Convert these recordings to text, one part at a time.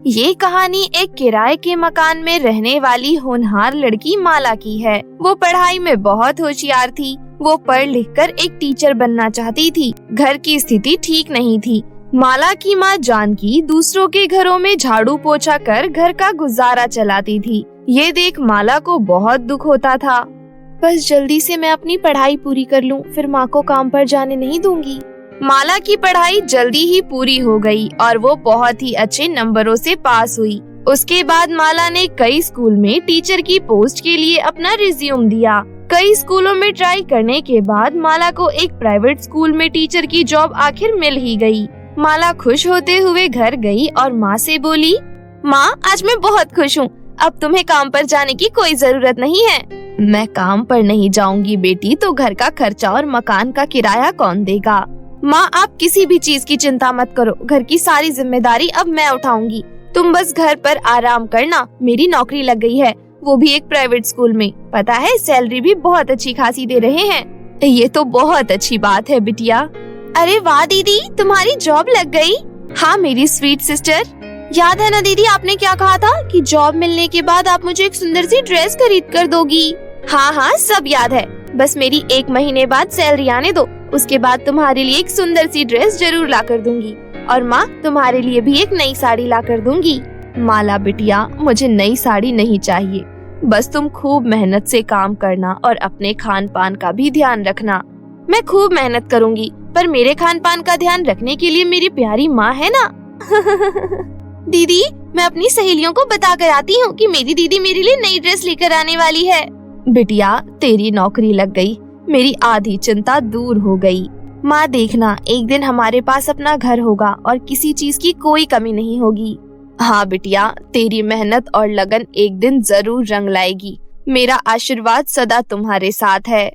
ये कहानी एक किराए के मकान में रहने वाली होनहार लड़की माला की है। वो पढ़ाई में बहुत होशियार थी। वो पढ़ लिख कर एक टीचर बनना चाहती थी। घर की स्थिति ठीक नहीं थी। माला की माँ जानकी दूसरों के घरों में झाड़ू पोछा कर घर का गुजारा चलाती थी। ये देख माला को बहुत दुख होता था। बस जल्दी से मैं अपनी पढ़ाई पूरी कर लूं, फिर माँ को काम पर जाने नहीं दूंगी। माला की पढ़ाई जल्दी ही पूरी हो गई और वो बहुत ही अच्छे नंबरों से पास हुई। उसके बाद माला ने कई स्कूल में टीचर की पोस्ट के लिए अपना रिज्यूम दिया। कई स्कूलों में ट्राई करने के बाद माला को एक प्राइवेट स्कूल में टीचर की जॉब आखिर मिल ही गई। माला खुश होते हुए घर गई और माँ से बोली, माँ आज मैं बहुत खुश हूँ, अब तुम्हें काम पर जाने की कोई जरूरत नहीं है। मैं काम पर नहीं जाऊंगी बेटी तो घर का खर्चा और मकान का किराया कौन देगा। माँ आप किसी भी चीज की चिंता मत करो, घर की सारी जिम्मेदारी अब मैं उठाऊंगी। तुम बस घर पर आराम करना। मेरी नौकरी लग गई है, वो भी एक प्राइवेट स्कूल में। पता है सैलरी भी बहुत अच्छी खासी दे रहे हैं। ये तो बहुत अच्छी बात है बिटिया। अरे वाह दीदी, तुम्हारी जॉब लग गई। हाँ मेरी स्वीट सिस्टर। याद है ना दीदी, आपने क्या कहा था कि जॉब मिलने के बाद आप मुझे एक सुंदर सी ड्रेस खरीद कर दोगी। हाँ सब याद है। बस मेरी 1 महीने बाद सैलरी आने दो, उसके बाद तुम्हारे लिए एक सुंदर सी ड्रेस जरूर ला कर दूंगी और माँ तुम्हारे लिए भी एक नई साड़ी ला कर दूंगी। माला बिटिया, मुझे नई साड़ी नहीं चाहिए, बस तुम खूब मेहनत से काम करना और अपने खान पान का भी ध्यान रखना। मैं खूब मेहनत करूंगी, पर मेरे खान पान का ध्यान रखने के लिए मेरी प्यारी माँ है ना। दीदी मैं अपनी सहेलियों को बता कर आती हूँ कि मेरी दीदी मेरे लिए नई ड्रेस लेकर आने वाली है। बिटिया तेरी नौकरी लग गई, मेरी आधी चिंता दूर हो गई। माँ देखना, एक दिन हमारे पास अपना घर होगा और किसी चीज की कोई कमी नहीं होगी। हाँ बिटिया, तेरी मेहनत और लगन एक दिन जरूर रंग लाएगी। मेरा आशीर्वाद सदा तुम्हारे साथ है।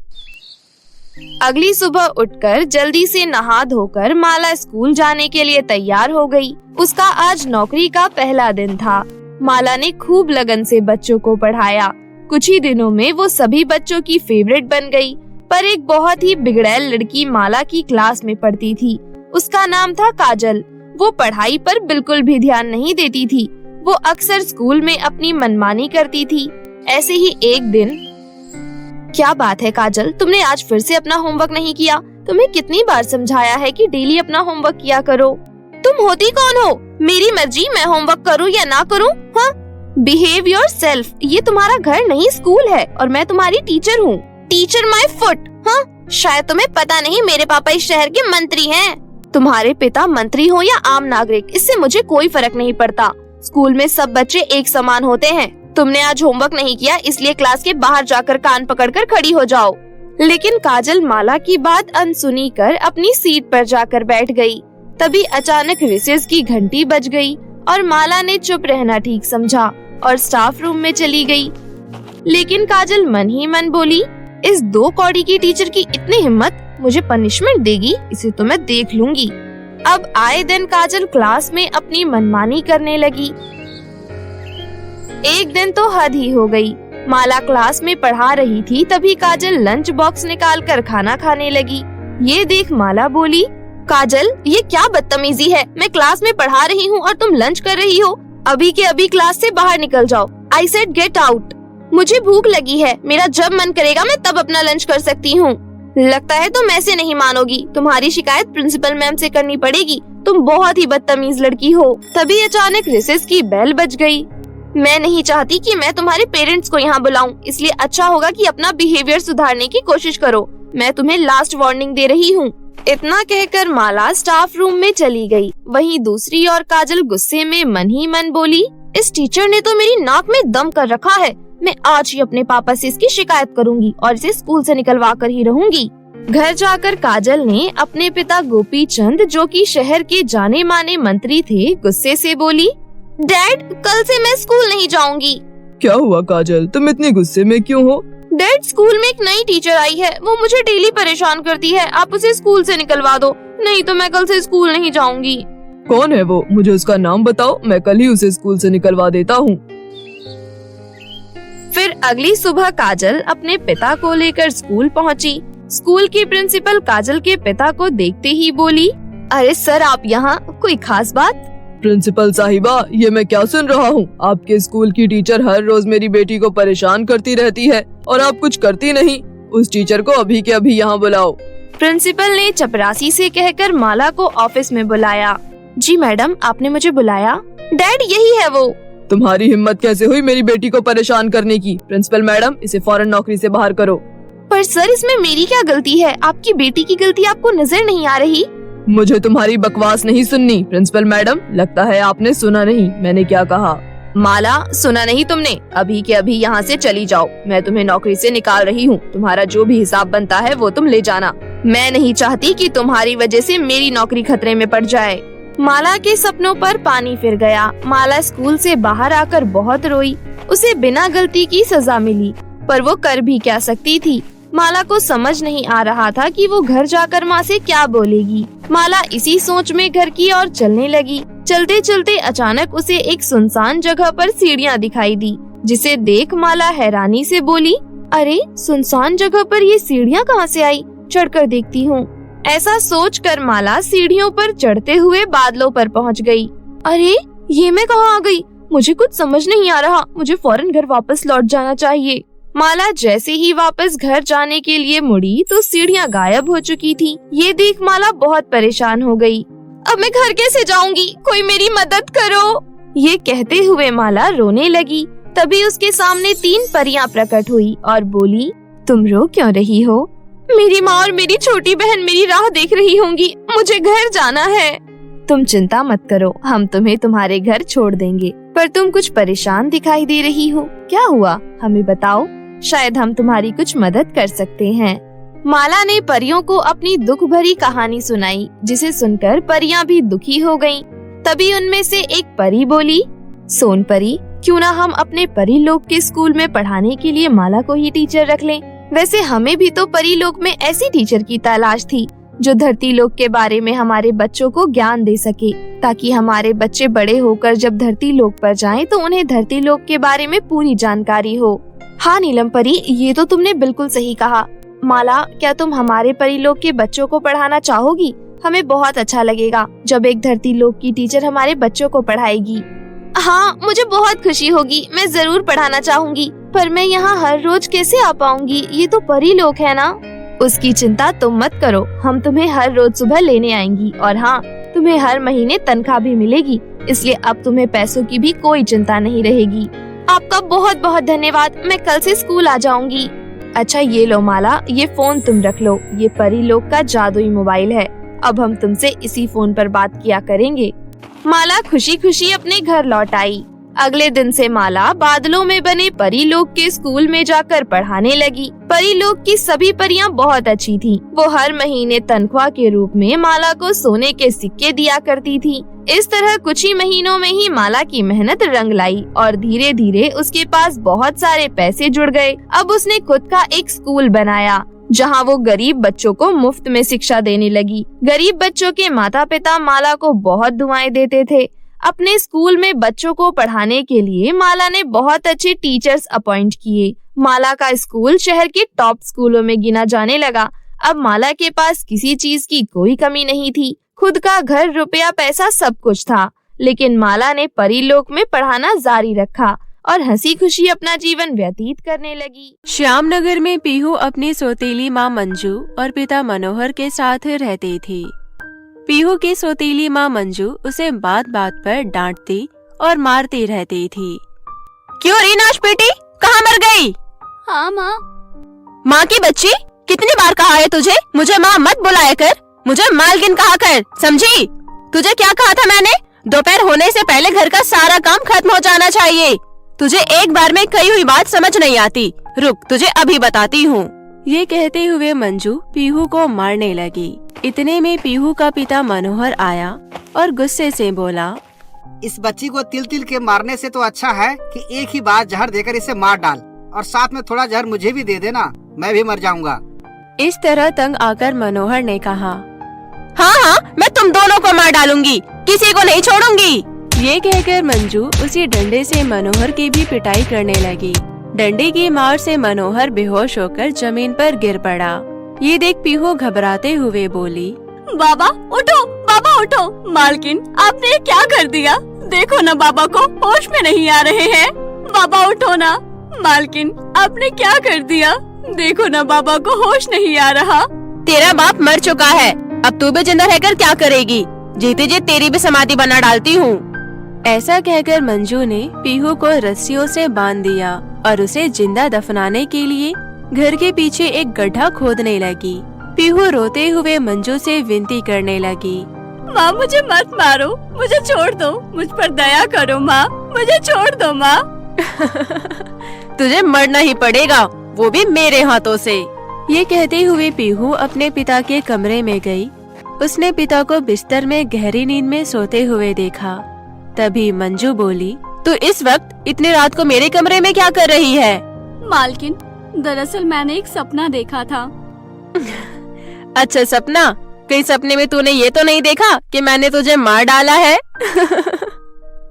अगली सुबह उठकर जल्दी से नहा धोकर माला स्कूल जाने के लिए तैयार हो गई। उसका आज नौकरी का पहला दिन था। माला ने खूब लगन से बच्चों को पढ़ाया। कुछ ही दिनों में वो सभी बच्चों की फेवरेट बन गई। पर एक बहुत ही बिगड़ैल लड़की माला की क्लास में पढ़ती थी। उसका नाम था काजल। वो पढ़ाई पर बिल्कुल भी ध्यान नहीं देती थी। वो अक्सर स्कूल में अपनी मनमानी करती थी। ऐसे ही एक दिन, क्या बात है काजल, तुमने आज फिर से अपना होमवर्क नहीं किया? तुम्हें कितनी बार समझाया है कि डेली अपना होमवर्क किया करो। तुम होती कौन हो? मेरी मर्जी, मैं होमवर्क करूँ या ना करूँ। हाँ, बिहेव योरसेल्फ। ये तुम्हारा घर नहीं स्कूल है और मैं तुम्हारी टीचर हूँ। Teacher my foot. हाँ, शायद तुम्हें पता नहीं मेरे पापा इस शहर के मंत्री हैं। तुम्हारे पिता मंत्री हो या आम नागरिक, इससे मुझे कोई फर्क नहीं पड़ता। स्कूल में सब बच्चे एक समान होते हैं। तुमने आज होमवर्क नहीं किया, इसलिए क्लास के बाहर जाकर कान पकड़कर खड़ी हो जाओ। लेकिन काजल माला की बात अनसुनी कर अपनी सीट पर जाकर बैठ गई। तभी अचानक रिसेस की घंटी बज गई और माला ने चुप रहना ठीक समझा और स्टाफ रूम में चली गई। लेकिन काजल मन ही मन बोली, इस 2 कौड़ी की टीचर की इतनी हिम्मत, मुझे पनिशमेंट देगी, इसे तो मैं देख लूंगी। अब आए दिन काजल क्लास में अपनी मनमानी करने लगी। एक दिन तो हद ही हो गई। माला क्लास में पढ़ा रही थी, तभी काजल लंच बॉक्स निकालकर खाना खाने लगी। ये देख माला बोली, काजल ये क्या बदतमीजी है? मैं क्लास में पढ़ा रही हूँ और तुम लंच कर रही हो। अभी के अभी क्लास से बाहर निकल जाओ। I said get out. मुझे भूख लगी है, मेरा जब मन करेगा मैं तब अपना लंच कर सकती हूँ। लगता है तुम ऐसे नहीं मानोगी, तुम्हारी शिकायत प्रिंसिपल मैम से करनी पड़ेगी। तुम बहुत ही बदतमीज लड़की हो। तभी अचानक रिसेस की बेल बज गई। मैं नहीं चाहती कि मैं तुम्हारे पेरेंट्स को यहाँ बुलाऊं, इसलिए अच्छा होगा कि अपना बिहेवियर सुधारने की कोशिश करो। मैं तुम्हें लास्ट वार्निंग दे रही हूँ। इतना कहकर माला स्टाफ रूम में चली गई। वहीं दूसरी ओर काजल गुस्से में मन ही मन बोली, इस टीचर ने तो मेरी नाक में दम कर रखा है। मैं आज ही अपने पापा से इसकी शिकायत करूंगी और इसे स्कूल से निकलवा कर ही रहूंगी। घर जाकर काजल ने अपने पिता गोपी चंद, जो कि शहर के जाने माने मंत्री थे, गुस्से से बोली, डैड कल से मैं स्कूल नहीं जाऊंगी। क्या हुआ काजल, तुम इतने गुस्से में क्यों हो? डैड स्कूल में एक नई टीचर आई है, वो मुझे डेली परेशान करती है। आप उसे स्कूल से निकलवा दो, नहीं तो मैं कल से स्कूल नहीं जाऊंगी। कौन है वो? मुझे उसका नाम बताओ, मैं कल ही उसे स्कूल से निकलवा देता हूँ। फिर अगली सुबह काजल अपने पिता को लेकर स्कूल पहुँची। स्कूल की प्रिंसिपल काजल के पिता को देखते ही बोली, अरे सर आप यहाँ, कोई खास बात? प्रिंसिपल साहिबा, ये मैं क्या सुन रहा हूँ? आपके स्कूल की टीचर हर रोज मेरी बेटी को परेशान करती रहती है और आप कुछ करती नहीं। उस टीचर को अभी के अभी यहाँ बुलाओ। प्रिंसिपल ने चपरासी से कहकर माला को ऑफिस में बुलाया। जी मैडम, आपने मुझे बुलाया? डैड, यही है वो। तुम्हारी हिम्मत कैसे हुई मेरी बेटी को परेशान करने की? प्रिंसिपल मैडम, इसे फौरन नौकरी से बाहर करो। पर सर, इसमें मेरी क्या गलती है? आपकी बेटी की गलती आपको नजर नहीं आ रही? मुझे तुम्हारी बकवास नहीं सुननी। प्रिंसिपल मैडम, लगता है आपने सुना नहीं मैंने क्या कहा। माला, सुना नहीं तुमने? अभी के अभी यहाँ से चली जाओ। मैं तुम्हें नौकरी से निकाल रही हूँ। तुम्हारा जो भी हिसाब बनता है वो तुम ले जाना। मैं नहीं चाहती कि तुम्हारी वजह से मेरी नौकरी खतरे में पड़ जाए। माला के सपनों पर पानी फिर गया। माला स्कूल से बाहर आकर बहुत रोई। उसे बिना गलती की सजा मिली, पर वो कर भी क्या सकती थी। माला को समझ नहीं आ रहा था कि वो घर जाकर माँ से क्या बोलेगी। माला इसी सोच में घर की ओर चलने लगी। चलते चलते अचानक उसे एक सुनसान जगह पर सीढ़ियाँ दिखाई दी, जिसे देख माला हैरानी से बोली, अरे सुनसान जगह पर ये सीढ़ियाँ कहाँ से आई? चढ़कर देखती हूँ। ऐसा सोचकर माला सीढ़ियों पर चढ़ते हुए बादलों पर पहुँच गई। अरे ये मैं कहाँ आ गई? मुझे कुछ समझ नहीं आ रहा। मुझे फौरन घर वापस लौट जाना चाहिए। माला जैसे ही वापस घर जाने के लिए मुड़ी तो सीढ़ियाँ गायब हो चुकी थी। ये देख माला बहुत परेशान हो गई। अब मैं घर कैसे जाऊंगी? कोई मेरी मदद करो। ये कहते हुए माला रोने लगी। तभी उसके सामने 3 परियां प्रकट हुई और बोली, तुम रो क्यों रही हो? मेरी माँ और मेरी छोटी बहन मेरी राह देख रही होंगी। मुझे घर जाना है। तुम चिंता मत करो, हम तुम्हें तुम्हारे घर छोड़ देंगे। पर तुम कुछ परेशान दिखाई दे रही हो। क्या हुआ? हमें बताओ, शायद हम तुम्हारी कुछ मदद कर सकते हैं। माला ने परियों को अपनी दुख भरी कहानी सुनाई, जिसे सुनकर परियां भी दुखी हो गईं। तभी उनमें से एक परी बोली, सोन परी, क्यों ना हम अपने परी लोग के स्कूल में पढ़ाने के लिए माला को ही टीचर रख लें। वैसे हमें भी तो परी लोग में ऐसी टीचर की तलाश थी जो धरती लोक के बारे में हमारे बच्चों को ज्ञान दे सके, ताकि हमारे बच्चे बड़े होकर जब धरती लोक पर जाएं तो उन्हें धरती लोक के बारे में पूरी जानकारी हो। हाँ नीलम परी, ये तो तुमने बिल्कुल सही कहा। माला, क्या तुम हमारे परी लोक के बच्चों को पढ़ाना चाहोगी? हमें बहुत अच्छा लगेगा जब एक धरती लोक की टीचर हमारे बच्चों को पढ़ाएगी। हाँ, मुझे बहुत खुशी होगी। मैं जरूर पढ़ाना चाहूँगी, पर मैं यहाँ हर रोज कैसे आ पाऊँगी? ये तो परी लोक है ना। उसकी चिंता तुम मत करो, हम तुम्हें हर रोज सुबह लेने आएंगी। और हाँ, तुम्हें हर महीने तनख्वाह भी मिलेगी, इसलिए अब तुम्हें पैसों की भी कोई चिंता नहीं रहेगी। आपका बहुत बहुत धन्यवाद। मैं कल से स्कूल आ जाऊंगी। अच्छा ये लो माला, ये फोन तुम रख लो। ये परी लोक का जादुई मोबाइल है। अब हम तुमसे इसी फोन पर बात किया करेंगे। माला खुशी खुशी अपने घर लौट आई। अगले दिन से माला बादलों में बने परी लोक के स्कूल में जाकर पढ़ाने लगी। परी लोक की सभी परियां बहुत अच्छी थीं। वो हर महीने तनख्वाह के रूप में माला को सोने के सिक्के दिया करती थी। इस तरह कुछ ही महीनों में ही माला की मेहनत रंग लाई और धीरे धीरे उसके पास बहुत सारे पैसे जुड़ गए। अब उसने खुद का एक स्कूल बनाया, जहां वो गरीब बच्चों को मुफ्त में शिक्षा देने लगी। गरीब बच्चों के माता पिता माला को बहुत दुआएं देते थे। अपने स्कूल में बच्चों को पढ़ाने के लिए माला ने बहुत अच्छे टीचर्स अपॉइंट किए। माला का स्कूल शहर के टॉप स्कूलों में गिना जाने लगा। अब माला के पास किसी चीज की कोई कमी नहीं थी। खुद का घर, रुपया, पैसा सब कुछ था। लेकिन माला ने परी लोक में पढ़ाना जारी रखा और हंसी खुशी अपना जीवन व्यतीत करने लगी। श्यामनगर में पीहू अपनी सौतेली माँ मंजू और पिता मनोहर के साथ रहते थे। पीहू की सौतेली माँ मंजू उसे बात बात पर डांटती और मारती रहती थी। क्यों रीनाश बेटी, कहाँ मर गई? हाँ माँ। माँ की बच्ची, कितनी बार कहा है तुझे मुझे माँ मत बुलाया कर, मुझे मालकिन कहा कर, समझी? तुझे क्या कहा था मैंने? दोपहर होने से पहले घर का सारा काम खत्म हो जाना चाहिए। तुझे एक बार में कही हुई बात समझ नहीं आती। रुक, तुझे अभी बताती हूँ। ये कहते हुए मंजू पीहू को मारने लगी। इतने में पीहू का पिता मनोहर आया और गुस्से से बोला, इस बच्ची को तिल तिल के मारने से तो अच्छा है कि एक ही बार जहर देकर इसे मार डाल, और साथ में थोड़ा जहर मुझे भी दे देना, मैं भी मर जाऊंगा। इस तरह तंग आकर मनोहर ने कहा, हाँ हाँ, मैं तुम दोनों को मार डालूंगी, किसी को नहीं छोड़ूंगी। ये कहकर मंजू उसी डंडे से मनोहर की भी पिटाई करने लगी। डंडे की मार से मनोहर बेहोश होकर जमीन पर गिर पड़ा। ये देख पीहू घबराते हुए बोली, बाबा उठो, बाबा बाबा उठो। मालकिन, आपने ये क्या कर दिया? देखो ना, बाबा को होश में नहीं आ रहे हैं। बाबा उठो ना। मालकिन, आपने क्या कर दिया? देखो ना, बाबा को होश नहीं आ रहा। तेरा बाप मर चुका है, अब तू भी जिंदा रहकर क्या करेगी? जीते जी तेरी भी समाधि बना डालती हूँ। ऐसा कहकर मंजू ने पीहू को रस्सियों से बांध दिया और उसे जिंदा दफनाने के लिए घर के पीछे एक गड्ढा खोदने लगी। पीहू रोते हुए मंजू से विनती करने लगी, माँ मुझे मत मारो, मुझे छोड़ दो, मुझ पर दया करो माँ, मुझे छोड़ दो माँ। तुझे मरना ही पड़ेगा, वो भी मेरे हाथों से। ये कहते हुए पीहू अपने पिता के कमरे में गई। उसने पिता को बिस्तर में गहरी नींद में सोते हुए देखा। तभी मंजू बोली, तू इस वक्त इतनी रात को मेरे कमरे में क्या कर रही है? मालकिन, दरअसल मैंने एक सपना देखा था। अच्छा, सपना? कहीं सपने में तूने ये तो नहीं देखा कि मैंने तुझे मार डाला है?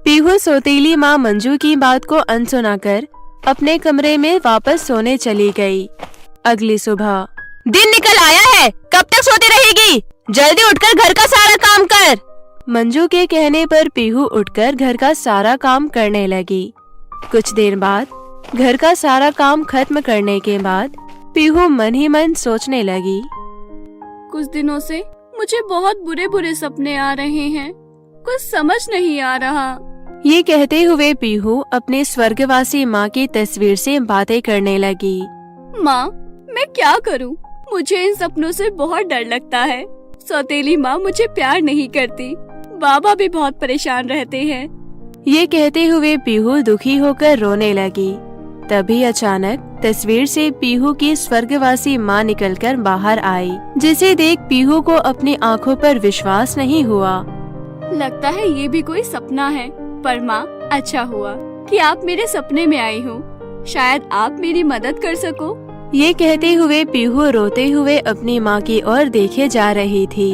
पीहू सौतीली माँ मंजू की बात को अनसुना कर अपने कमरे में वापस सोने चली गई। अगली सुबह, दिन निकल आया है, कब तक सोती रहेगी? जल्दी उठकर घर का सारा काम कर। मंजू के कहने पर पीहू उठकर घर का सारा काम करने लगी। कुछ देर बाद घर का सारा काम खत्म करने के बाद पीहू मन ही मन सोचने लगी, कुछ दिनों से मुझे बहुत बुरे बुरे सपने आ रहे हैं, कुछ समझ नहीं आ रहा। ये कहते हुए पीहू अपने स्वर्गवासी माँ की तस्वीर से बातें करने लगी। माँ, मैं क्या करूँ? मुझे इन सपनों से बहुत डर लगता है। सौतेली माँ मुझे प्यार नहीं करती, बाबा भी बहुत परेशान रहते हैं। ये कहते हुए पीहू दुखी होकर रोने लगी। तभी अचानक तस्वीर से पीहू की स्वर्गवासी माँ निकलकर बाहर आई, जिसे देख पीहू को अपनी आँखों पर विश्वास नहीं हुआ। लगता है ये भी कोई सपना है, पर माँ, अच्छा हुआ कि आप मेरे सपने में आई हो, शायद आप मेरी मदद कर सको। ये कहते हुए पीहू रोते हुए अपनी माँ की ओर देखे जा रही थी।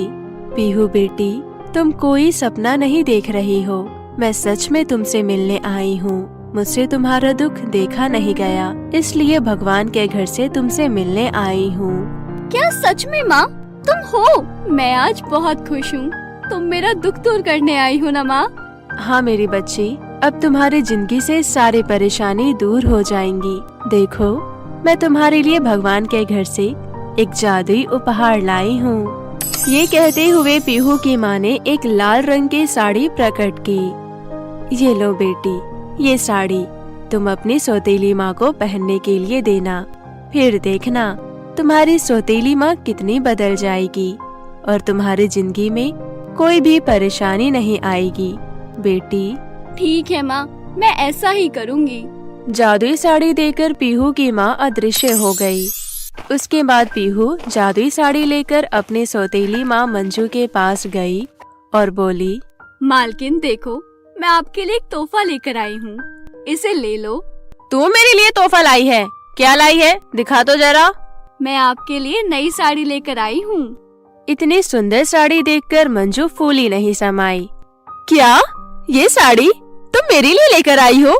पीहू बेटी, तुम कोई सपना नहीं देख रही हो, मैं सच में तुमसे मिलने आई हूँ। मुझसे तुम्हारा दुख देखा नहीं गया, इसलिए भगवान के घर से तुमसे मिलने आई हूँ। क्या सच में माँ तुम हो? मैं आज बहुत खुश हूँ। तुम मेरा दुख दूर करने आई हो ना माँ? हाँ मेरी बच्ची, अब तुम्हारी जिंदगी से सारी परेशानी दूर हो जाएंगी। देखो, मैं तुम्हारे लिए भगवान के घर से एक जादुई उपहार लाई हूँ। ये कहते हुए पीहू की माँ ने एक लाल रंग की साड़ी प्रकट की। ये लो बेटी, ये साड़ी तुम अपनी सौतेली माँ को पहनने के लिए देना, फिर देखना तुम्हारी सौतेली माँ कितनी बदल जाएगी और तुम्हारी जिंदगी में कोई भी परेशानी नहीं आएगी। बेटी, ठीक है माँ, मैं ऐसा ही करूँगी। जादुई साड़ी देकर पीहू की माँ अदृश्य हो गई। उसके बाद पीहू जादुई साड़ी लेकर अपने सौतेली माँ मंजू के पास गई और बोली, मालकिन देखो, मैं आपके लिए एक तोहफा लेकर आई हूँ, इसे ले लो। तू मेरे लिए तोहफा लाई है? क्या लाई है, दिखा तो जरा। मैं आपके लिए नई साड़ी लेकर आई हूँ। इतनी सुंदर साड़ी देखकर मंजू फूली नहीं समाई। क्या? ये साड़ी तुम मेरे लिए लेकर आई हो?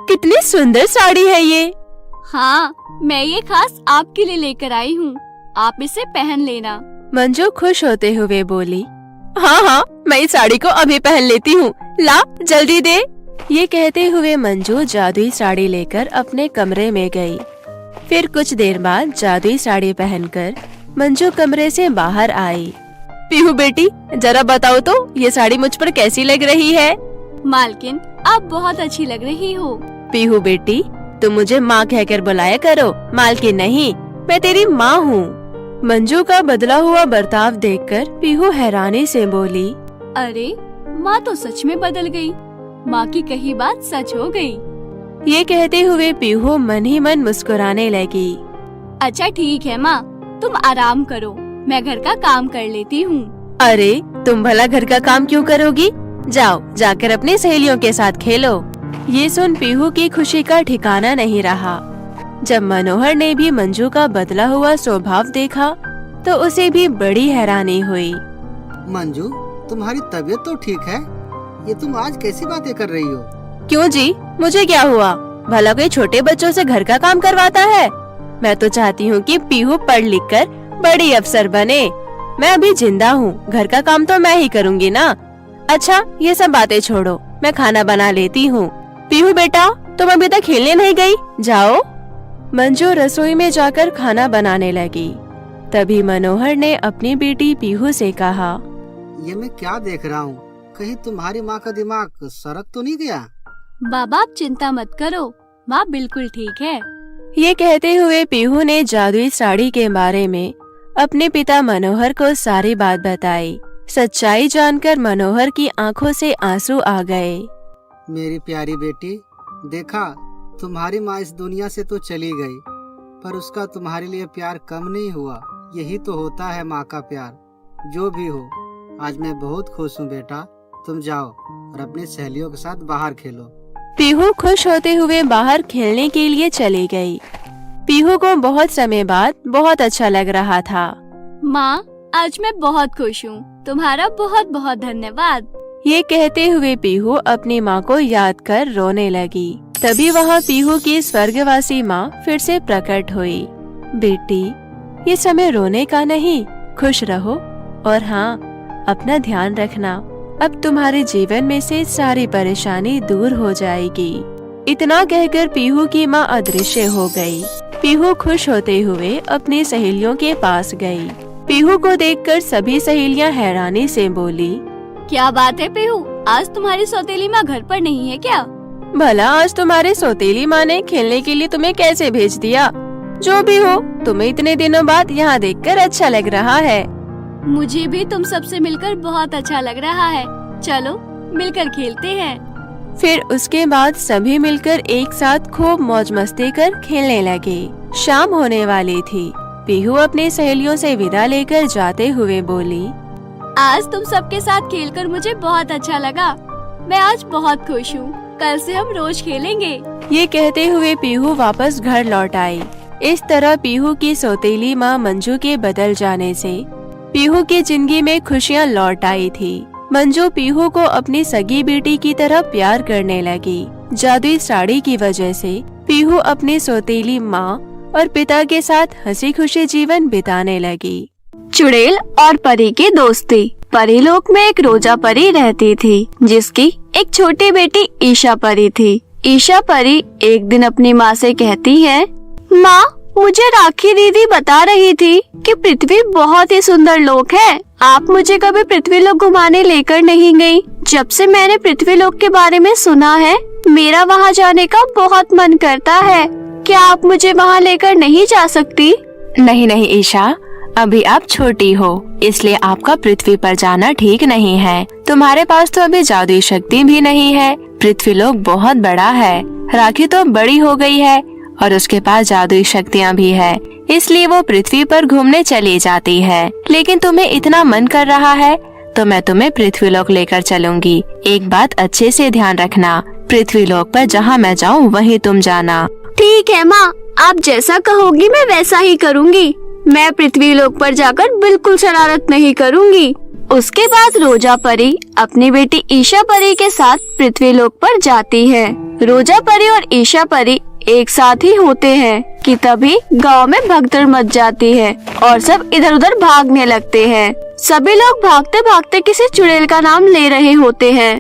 कितनी सुंदर साड़ी है ये। हाँ, मैं ये खास आपके लिए लेकर आई हूँ, आप इसे पहन लेना। मंजू खुश होते हुए बोली, हाँ हाँ, मैं इस साड़ी को अभी पहन लेती हूँ, ला जल्दी दे। ये कहते हुए मंजू जादुई साड़ी लेकर अपने कमरे में गई। फिर कुछ देर बाद जादुई साड़ी पहनकर मंजू कमरे से बाहर आई। पीहू बेटी, जरा बताओ तो ये साड़ी मुझ पर कैसी लग रही है? मालकिन, आप बहुत अच्छी लग रही हो। पीहू बेटी, तुम मुझे माँ कहकर बुलाया करो, मालकिन नहीं, मैं तेरी माँ हूँ। मंजू का बदला हुआ बर्ताव देखकर पीहू हैरानी से बोली, अरे माँ तो सच में बदल गई, माँ की कही बात सच हो गई। ये कहते हुए पीहू मन ही मन मुस्कुराने लगी। अच्छा ठीक है माँ, तुम आराम करो, मैं घर का काम कर लेती हूँ। अरे तुम भला घर का काम क्यों करोगी? जाओ जाकर अपनी सहेलियों के साथ खेलो। ये सुन पीहू की खुशी का ठिकाना नहीं रहा। जब मनोहर ने भी मंजू का बदला हुआ स्वभाव देखा तो उसे भी बड़ी हैरानी हुई। मंजू, तुम्हारी तबीयत तो ठीक है, ये तुम आज कैसी बातें कर रही हो? क्यों जी, मुझे क्या हुआ? भला कोई छोटे बच्चों से घर का काम करवाता है? मैं तो चाहती हूँ कि पीहू पढ़ लिख कर बड़ी अफसर बने, मैं अभी जिंदा हूँ, घर का काम तो मैं ही करूँगी ना। अच्छा ये सब बातें छोड़ो, मैं खाना बना लेती हूँ। पीहू बेटा, तुम अभी तक खेलने नहीं गई? जाओ। मंजू रसोई में जाकर खाना बनाने लगी। तभी मनोहर ने अपनी बेटी पीहू से कहा, ये मैं क्या देख रहा हूँ? कहीं तुम्हारी माँ का दिमाग सड़क तो नहीं गया? बाबा आप चिंता मत करो, माँ बिल्कुल ठीक है। ये कहते हुए पीहू ने जादुई साड़ी के बारे में अपने पिता मनोहर को सारी बात बताई। सच्चाई जानकर मनोहर की आंखों से आंसू आ गए। मेरी प्यारी बेटी, देखा तुम्हारी माँ इस दुनिया से तो चली गई, पर उसका तुम्हारे लिए प्यार कम नहीं हुआ। यही तो होता है माँ का प्यार। जो भी हो, आज मैं बहुत खुश हूँ बेटा। तुम जाओ और अपनी सहेलियों के साथ बाहर खेलो। पीहू खुश होते हुए बाहर खेलने के लिए चली गई। पीहू को बहुत समय बाद बहुत अच्छा लग रहा था। माँ आज मैं बहुत खुश हूँ, तुम्हारा बहुत बहुत धन्यवाद। ये कहते हुए पीहू अपनी माँ को याद कर रोने लगी। तभी वहाँ पीहू की स्वर्गवासी माँ फिर से प्रकट हुई। बेटी, ये समय रोने का नहीं, खुश रहो और हाँ, अपना ध्यान रखना। अब तुम्हारे जीवन में से सारी परेशानी दूर हो जाएगी। इतना कहकर पीहू की माँ अदृश्य हो गई। पीहू खुश होते हुए अपनी सहेलियों के पास गई। पीहू को देखकर सभी सहेलियाँ हैरानी से बोली, क्या बात है पीहू, आज तुम्हारी सौतेली माँ घर पर नहीं है क्या? भला आज तुम्हारे सौतेली माँ ने खेलने के लिए तुम्हें कैसे भेज दिया? जो भी हो, तुम्हें इतने दिनों बाद यहाँ देखकर अच्छा लग रहा है। मुझे भी तुम सबसे मिलकर बहुत अच्छा लग रहा है। चलो मिलकर खेलते हैं। फिर उसके बाद सभी मिलकर एक साथ खूब मौज मस्ती कर खेलने लगे। शाम होने वाली थी। पीहू अपनी सहेलियों से विदा लेकर जाते हुए बोली, आज तुम सबके साथ खेलकर मुझे बहुत अच्छा लगा। मैं आज बहुत खुश हूँ। कल से हम रोज खेलेंगे। ये कहते हुए पीहू वापस घर लौट आई। इस तरह पीहू की सौतेली माँ मंजू के बदल जाने से पीहू की जिंदगी में खुशियाँ लौट आई थी। मंजू पीहू को अपनी सगी बेटी की तरह प्यार करने लगी। जादुई साड़ी की वजह से पीहू अपनी सौतेली माँ और पिता के साथ हंसी खुशी जीवन बिताने लगी। चुड़ैल और परी की दोस्ती। परी लोक में एक रोजा परी रहती थी, जिसकी एक छोटी बेटी ईशा परी थी। ईशा परी एक दिन अपनी माँ से कहती है, माँ, मुझे राखी दीदी बता रही थी कि पृथ्वी बहुत ही सुंदर लोक है। आप मुझे कभी पृथ्वी लोक घुमाने लेकर नहीं गई। जब से मैंने पृथ्वी लोक के बारे में सुना है, मेरा वहाँ जाने का बहुत मन करता है। क्या आप मुझे वहाँ लेकर नहीं जा सकती? नहीं नहीं ईशा, अभी आप छोटी हो, इसलिए आपका पृथ्वी पर जाना ठीक नहीं है। तुम्हारे पास तो अभी जादुई शक्ति भी नहीं है। पृथ्वी लोक बहुत बड़ा है। राखी तो बड़ी हो गई है और उसके पास जादुई शक्तियाँ भी है, इसलिए वो पृथ्वी पर घूमने चली जाती है। लेकिन तुम्हें इतना मन कर रहा है तो मैं तुम्हें पृथ्वी लोक लेकर चलूंगी। एक बात अच्छे से ध्यान रखना, पृथ्वी लोक पर जहाँ मैं जाऊँ वहीं तुम जाना। ठीक है माँ, आप जैसा कहोगी मैं वैसा ही करूँगी। मैं पृथ्वी लोक पर जाकर बिल्कुल शरारत नहीं करूँगी। उसके बाद रोजा परी अपनी बेटी ईशा परी के साथ पृथ्वी लोक पर जाती है। रोजा परी और ईशा परी एक साथ ही होते हैं कि तभी गांव में भगदड़ मच जाती है और सब इधर उधर भागने लगते हैं। सभी लोग भागते भागते किसी चुड़ैल का नाम ले रहे होते हैं।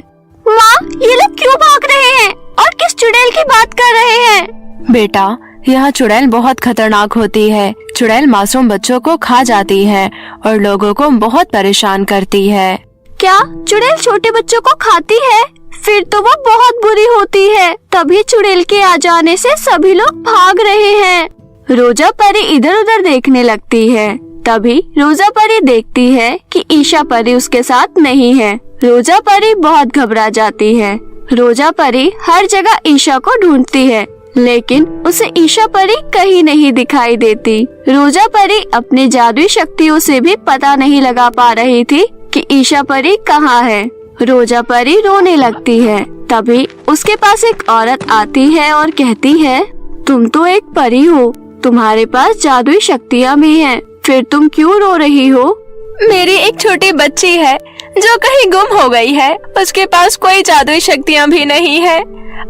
माँ, ये लोग क्यों भाग रहे हैं और किस चुड़ैल की बात कर रहे हैं? बेटा, यहाँ चुड़ैल बहुत खतरनाक होती है। चुड़ैल मासूम बच्चों को खा जाती है और लोगों को बहुत परेशान करती है। क्या चुड़ैल छोटे बच्चों को खाती है? फिर तो वो बहुत बुरी होती है। तभी चुड़ैल के आ जाने से सभी लोग भाग रहे हैं। रोजा परी इधर उधर देखने लगती है। तभी रोजा परी देखती है कि ईशा परी उसके साथ नहीं है। रोजा परी बहुत घबरा जाती है। रोजा परी हर जगह ईशा को ढूंढती है, लेकिन उसे ईशा परी कहीं नहीं दिखाई देती। रोजा परी अपनी जादुई शक्तियों से भी पता नहीं लगा पा रही थी कि ईशा परी कहाँ है। रोजा परी रोने लगती है। तभी उसके पास एक औरत आती है और कहती है, तुम तो एक परी हो, तुम्हारे पास जादुई शक्तियाँ भी हैं, फिर तुम क्यों रो रही हो? मेरी एक छोटी बच्ची है जो कहीं गुम हो गई है। उसके पास कोई जादुई शक्तियाँ भी नहीं है।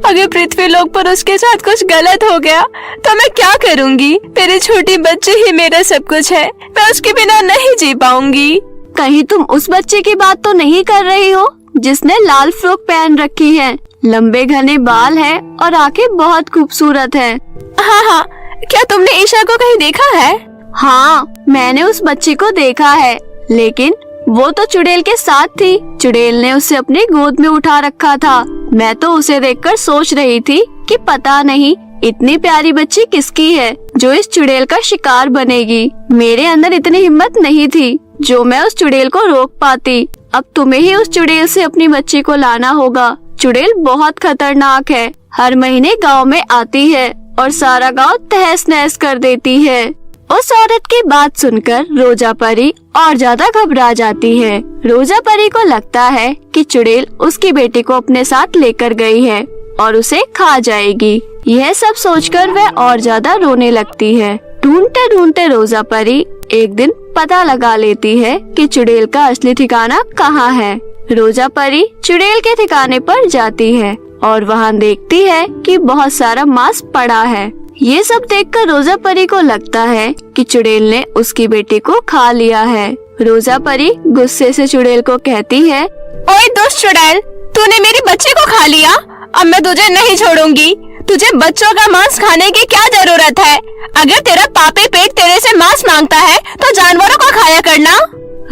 अगर पृथ्वी लोक पर उसके साथ कुछ गलत हो गया तो मैं क्या करूँगी? मेरी छोटी बच्ची ही मेरा सब कुछ है। मैं उसके बिना नहीं जी पाऊंगी। कहीं तुम उस बच्चे की बात तो नहीं कर रही हो जिसने लाल फ्रॉक पहन रखी है, लंबे घने बाल है और आंखें बहुत खूबसूरत है? हाँ, क्या तुमने ईशा को कहीं देखा है? हाँ, मैंने उस बच्ची को देखा है, लेकिन वो तो चुड़ैल के साथ थी। चुड़ैल ने उसे अपनी गोद में उठा रखा था। मैं तो उसे देखकर सोच रही थी कि पता नहीं इतनी प्यारी बच्ची किसकी है जो इस चुड़ैल का शिकार बनेगी। मेरे अंदर इतनी हिम्मत नहीं थी जो मैं उस चुड़ैल को रोक पाती। अब तुम्हें ही उस चुड़ैल से अपनी बच्ची को लाना होगा। चुड़ैल बहुत खतरनाक है। हर महीने गांव में आती है और सारा गांव तहस नहस कर देती है। उस औरत की बात सुनकर रोजा परी और ज्यादा घबरा जाती है। रोजा परी को लगता है कि चुड़ैल उसकी बेटी को अपने साथ लेकर गई है और उसे खा जाएगी। यह सब सोचकर वह और ज्यादा रोने लगती है। ढूंढते ढूंढते रोजा परी एक दिन पता लगा लेती है कि चुड़ैल का असली ठिकाना कहाँ है। रोजा परी चुड़ैल के ठिकाने पर जाती है और वहाँ देखती है कि बहुत सारा मांस पड़ा है। ये सब देखकर रोजा परी को लगता है कि चुड़ैल ने उसकी बेटी को खा लिया है। रोजा परी गुस्से से चुड़ैल को कहती है, ओए दुष्ट चुड़ैल, तूने मेरी बच्ची को खा लिया। अब मैं तुझे नहीं छोड़ूंगी। तुझे बच्चों का मांस खाने की क्या जरूरत है? अगर तेरा पापी पेट तेरे से मांस मांगता है तो जानवरों को खाया करना।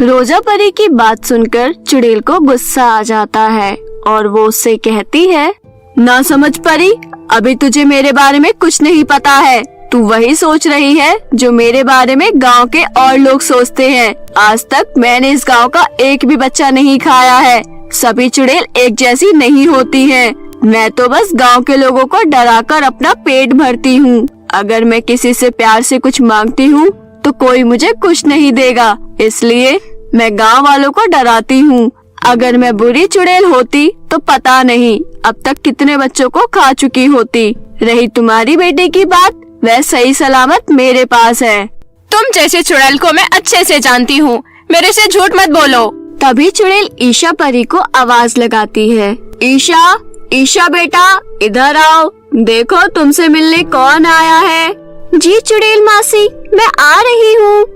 रोजा परी की बात सुनकर चुड़ैल को गुस्सा आ जाता है और वो उससे कहती है, ना समझ परी, अभी तुझे मेरे बारे में कुछ नहीं पता है। तू वही सोच रही है जो मेरे बारे में गांव के और लोग सोचते हैं। आज तक मैंने इस गांव का एक भी बच्चा नहीं खाया है। सभी चुड़ैल एक जैसी नहीं होती हैं। मैं तो बस गांव के लोगों को डराकर अपना पेट भरती हूँ। अगर मैं किसी से प्यार से कुछ मांगती हूँ तो कोई मुझे कुछ नहीं देगा, इसलिए मैं गांव वालों को डराती हूँ। अगर मैं बुरी चुड़ैल होती तो पता नहीं अब तक कितने बच्चों को खा चुकी होती। रही तुम्हारी बेटी की बात, वह सही सलामत मेरे पास है। तुम जैसे चुड़ैल को मैं अच्छे से जानती हूँ, मेरे से झूठ मत बोलो। तभी चुड़ैल ईशा परी को आवाज लगाती है, ईशा, ईशा बेटा, इधर आओ, देखो तुमसे मिलने कौन आया है। जी चुड़ैल मासी, मैं आ रही हूँ।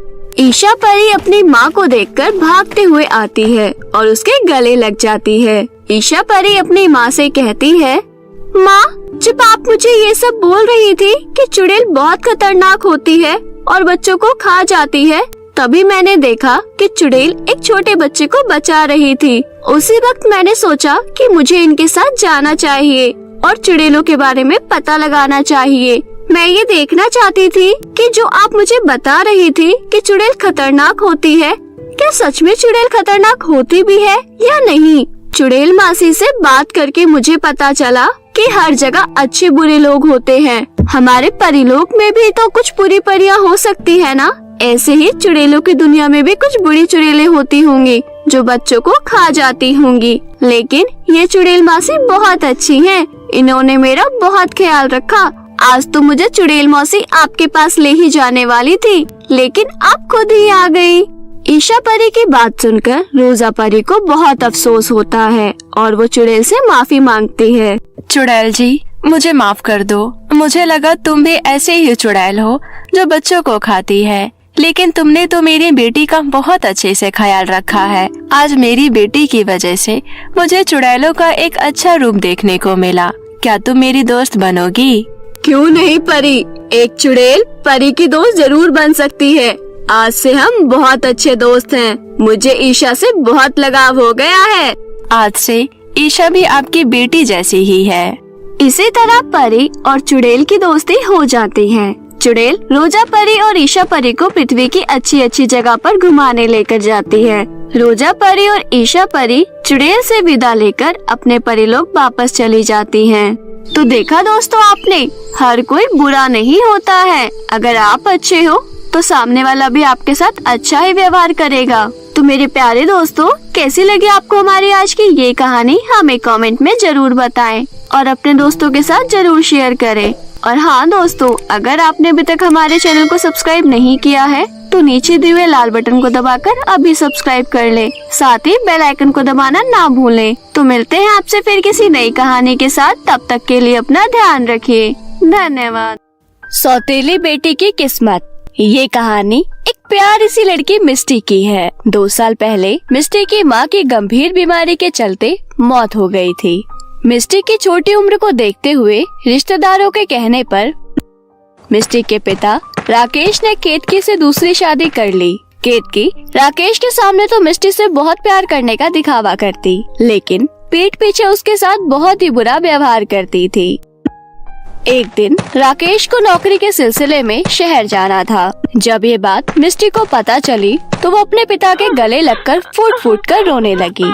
ईशा परी अपनी माँ को देखकर भागते हुए आती है और उसके गले लग जाती है। ईशा परी अपनी माँ से कहती है, माँ, जब आप मुझे ये सब बोल रही थी कि चुड़ैल बहुत खतरनाक होती है और बच्चों को खा जाती है, तभी मैंने देखा कि चुड़ैल एक छोटे बच्चे को बचा रही थी। उसी वक्त मैंने सोचा कि मुझे इनके साथ जाना चाहिए और चुड़ैलों के बारे में पता लगाना चाहिए। मैं ये देखना चाहती थी कि जो आप मुझे बता रही थी कि चुड़ैल खतरनाक होती है, क्या सच में चुड़ैल खतरनाक होती भी है या नहीं। चुड़ैल मासी से बात करके मुझे पता चला कि हर जगह अच्छे बुरे लोग होते हैं। हमारे परीलोक में भी तो कुछ बुरी परियां हो सकती है ना। ऐसे ही चुड़ैलों की दुनिया में भी कुछ बुरी चुड़ैलें होती होंगी जो बच्चों को खा जाती होंगी। लेकिन ये चुड़ैल मासी बहुत अच्छी हैं। इन्होंने मेरा बहुत ख्याल रखा। आज तो मुझे चुड़ैल मौसी आपके पास ले ही जाने वाली थी, लेकिन आप खुद ही आ गई। ईशा परी की बात सुनकर रोजा परी को बहुत अफसोस होता है और वो चुड़ैल से माफी मांगती है। चुड़ैल जी, मुझे माफ कर दो। मुझे लगा तुम भी ऐसे ही चुड़ैल हो जो बच्चों को खाती है, लेकिन तुमने तो मेरी बेटी का बहुत अच्छे से ख्याल रखा है। आज मेरी बेटी की वजह से मुझे चुड़ैलों का एक अच्छा रूप देखने को मिला। क्या तुम मेरी दोस्त बनोगी? क्यों नहीं परी, एक चुड़ैल परी की दोस्त जरूर बन सकती है। आज से हम बहुत अच्छे दोस्त हैं। मुझे ईशा से बहुत लगाव हो गया है। आज से ईशा भी आपकी बेटी जैसी ही है। इसी तरह परी और चुड़ैल की दोस्ती हो जाती है। चुड़ैल रोजा परी और ईशा परी को पृथ्वी की अच्छी अच्छी जगह पर घुमाने लेकर जाती है। रोजा परी और ईशा परी चुड़ैल से विदा लेकर अपने परिलोक वापस चली जाती हैं। तो देखा दोस्तों आपने, हर कोई बुरा नहीं होता है। अगर आप अच्छे हो तो सामने वाला भी आपके साथ अच्छा ही व्यवहार करेगा। तो मेरे प्यारे दोस्तों, कैसी लगी आपको हमारी आज की ये कहानी? हमें कमेंट में जरूर बताएं और अपने दोस्तों के साथ जरूर शेयर करें। और हाँ दोस्तों, अगर आपने अभी तक हमारे चैनल को सब्सक्राइब नहीं किया है तो नीचे दिए हुए लाल बटन को दबाकर अभी सब्सक्राइब कर ले। साथ ही बेल आइकन को दबाना ना भूलें। तो मिलते हैं आपसे फिर किसी नई कहानी के साथ। तब तक के लिए अपना ध्यान रखिए। धन्यवाद। सौतेली बेटी की किस्मत। ये कहानी एक प्यारी सी लड़की मिस्टी की है। 2 साल पहले मिस्टी की माँ की गंभीर बीमारी के चलते मौत हो गई थी। मिस्टी की छोटी उम्र को देखते हुए रिश्तेदारों के कहने पर मिस्टी के पिता राकेश ने केतकी से दूसरी शादी कर ली। केतकी राकेश के सामने तो मिस्टी से बहुत प्यार करने का दिखावा करती, लेकिन पीठ पीछे उसके साथ बहुत ही बुरा व्यवहार करती थी। एक दिन राकेश को नौकरी के सिलसिले में शहर जाना था। जब ये बात मिस्टी को पता चली तो वो अपने पिता के गले लगकर फूट फूट कर रोने लगी।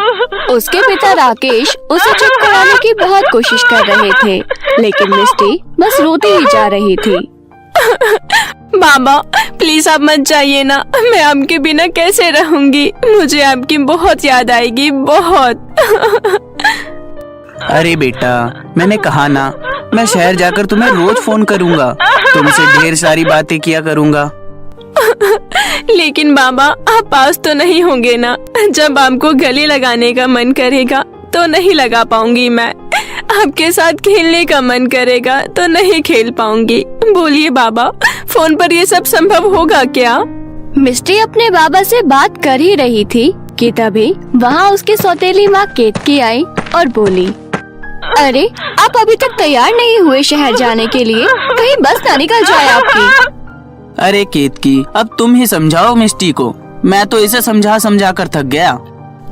उसके पिता राकेश उसे चुप कराने की बहुत कोशिश कर रहे थे, लेकिन मिस्टी बस रोती ही जा रही थी। बाबा प्लीज आप मत जाइए ना, मैं आपके बिना कैसे रहूंगी। मुझे आपकी बहुत याद आएगी, बहुत। अरे बेटा, मैंने कहा ना, मैं शहर जाकर तुम्हें रोज फोन करूंगा, तुमसे ढेर सारी बातें किया करूंगा। लेकिन बाबा आप पास तो नहीं होंगे ना। जब आपको गले लगाने का मन करेगा तो नहीं लगा पाऊंगी मैं। आपके साथ खेलने का मन करेगा तो नहीं खेल पाऊंगी। बोलिए बाबा, फोन पर ये सब संभव होगा क्या? मिस्टी अपने बाबा से बात कर ही रही थी कि तभी वहाँ उसकी सौतेली माँ केतकी आई और बोली, अरे आप अभी तक तैयार नहीं हुए शहर जाने के लिए? कहीं बस ना निकल जाए आपकी। अरे केतकी, अब तुम ही समझाओ मिस्टी को, मैं तो इसे समझा समझा कर थक गया।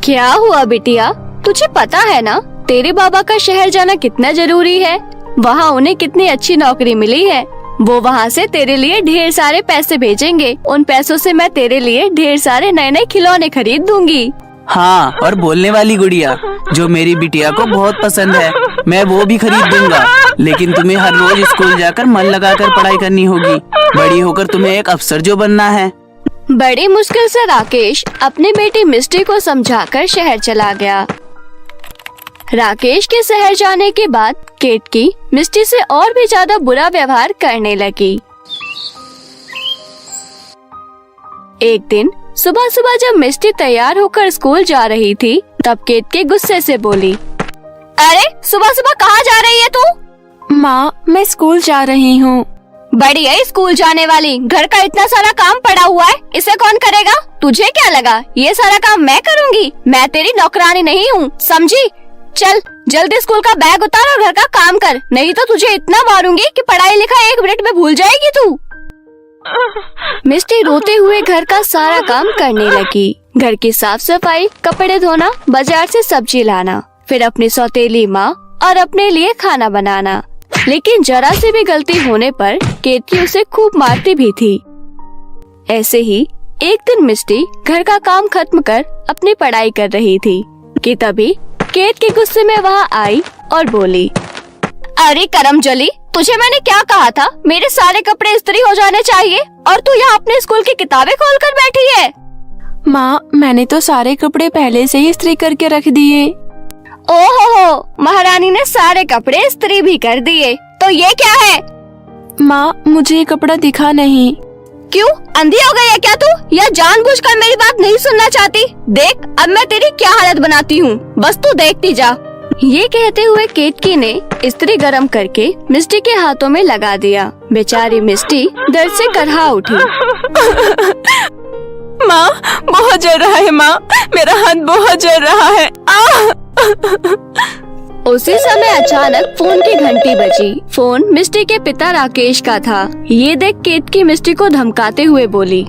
क्या हुआ बिटिया, तुझे पता है ना तेरे बाबा का शहर जाना कितना जरूरी है। वहाँ उन्हें कितनी अच्छी नौकरी मिली है। वो वहाँ से तेरे लिए ढेर सारे पैसे भेजेंगे। उन पैसों से मैं तेरे लिए ढेर सारे नए नए खिलौने खरीद दूंगी। हाँ, और बोलने वाली गुड़िया जो मेरी बिटिया को बहुत पसंद है, मैं वो भी खरीद दूंगा। लेकिन तुम्हें हर रोज स्कूल जाकर मन लगाकर पढ़ाई करनी होगी। बड़ी होकर तुम्हें एक अफसर जो बनना है। बड़ी मुश्किल से राकेश अपनी बेटी मिस्टी को समझाकर शहर चला गया। राकेश के शहर जाने के बाद केतकी मिस्टी से और भी ज्यादा बुरा व्यवहार करने लगी। एक दिन सुबह सुबह जब मिस्टी तैयार होकर स्कूल जा रही थी, तब केतकी गुस्से से बोली, अरे सुबह सुबह कहाँ जा रही है तू? माँ, मैं स्कूल जा रही हूँ। बड़ी है स्कूल जाने वाली, घर का इतना सारा काम पड़ा हुआ है, इसे कौन करेगा? तुझे क्या लगा ये सारा काम मैं करूँगी? मैं तेरी नौकरानी नहीं हूँ, समझी? चल जल्दी स्कूल का बैग उतार और घर का काम कर, नहीं तो तुझे इतना मारूंगी कि पढ़ाई लिखाई 1 मिनट में भूल जाएगी तू। मिस्टी रोते हुए घर का सारा काम करने लगी। घर की साफ सफाई, कपड़े धोना, बाजार से सब्जी लाना, फिर अपनी सौतेली माँ और अपने लिए खाना बनाना। लेकिन जरा से भी गलती होने पर केतकी उसे खूब मारती भी थी। ऐसे ही एक दिन मिस्टी घर का काम खत्म कर अपनी पढ़ाई कर रही थी कि तभी केतकी गुस्से में वहाँ आई और बोली, अरे करमजली, तुझे मैंने क्या कहा था? मेरे सारे कपड़े इस्त्री हो जाने चाहिए और तू यहाँ अपने स्कूल की किताबें खोल कर बैठी है। माँ, मैंने तो सारे कपड़े पहले से ही इस्त्री करके रख दिए। ओहो, महारानी ने सारे कपड़े इस्त्री भी कर दिए, तो ये क्या है? माँ, मुझे ये कपड़ा दिखा नहीं। क्यों, अंधी हो गई है क्या तू, या जानबूझकर मेरी बात नहीं सुनना चाहती? देख अब मैं तेरी क्या हालत बनाती हूँ, बस तू देखती जा। ये कहते हुए केतकी ने इस्त्री गरम करके मिस्टी के हाथों में लगा दिया। बेचारी मिस्टी दर्द से करहा उठी। माँ, बहुत जल रहा है माँ, मेरा हाथ बहुत जल रहा है। उसी समय अचानक फोन की घंटी बजी। फोन मिस्टी के पिता राकेश का था। ये देख केतकी मिस्टी को धमकाते हुए बोली,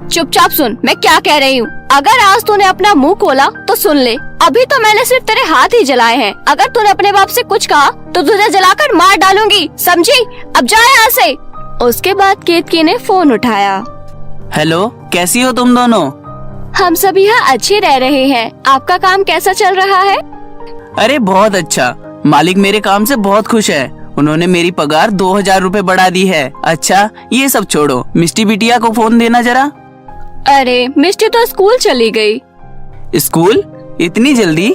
चुपचाप सुन मैं क्या कह रही हूँ। अगर आज तूने अपना मुंह खोला तो सुन ले, अभी तो मैंने सिर्फ तेरे हाथ ही जलाए हैं। अगर तूने अपने बाप से कुछ कहा तो तुझे जलाकर मार डालूंगी, समझी? अब जा यहाँ से। उसके बाद केतकी ने फोन उठाया। हेलो, कैसी हो तुम दोनों? हम सब यहाँ अच्छे रह रहे हैं, आपका काम कैसा चल रहा है? अरे बहुत अच्छा, मालिक मेरे काम से बहुत खुश है। उन्होंने मेरी पगार 2000 रुपए बढ़ा दी है। अच्छा ये सब छोड़ो, मिस्टी बिटिया को फोन देना जरा। अरे मिस्टी तो स्कूल चली गई। स्कूल? इतनी जल्दी?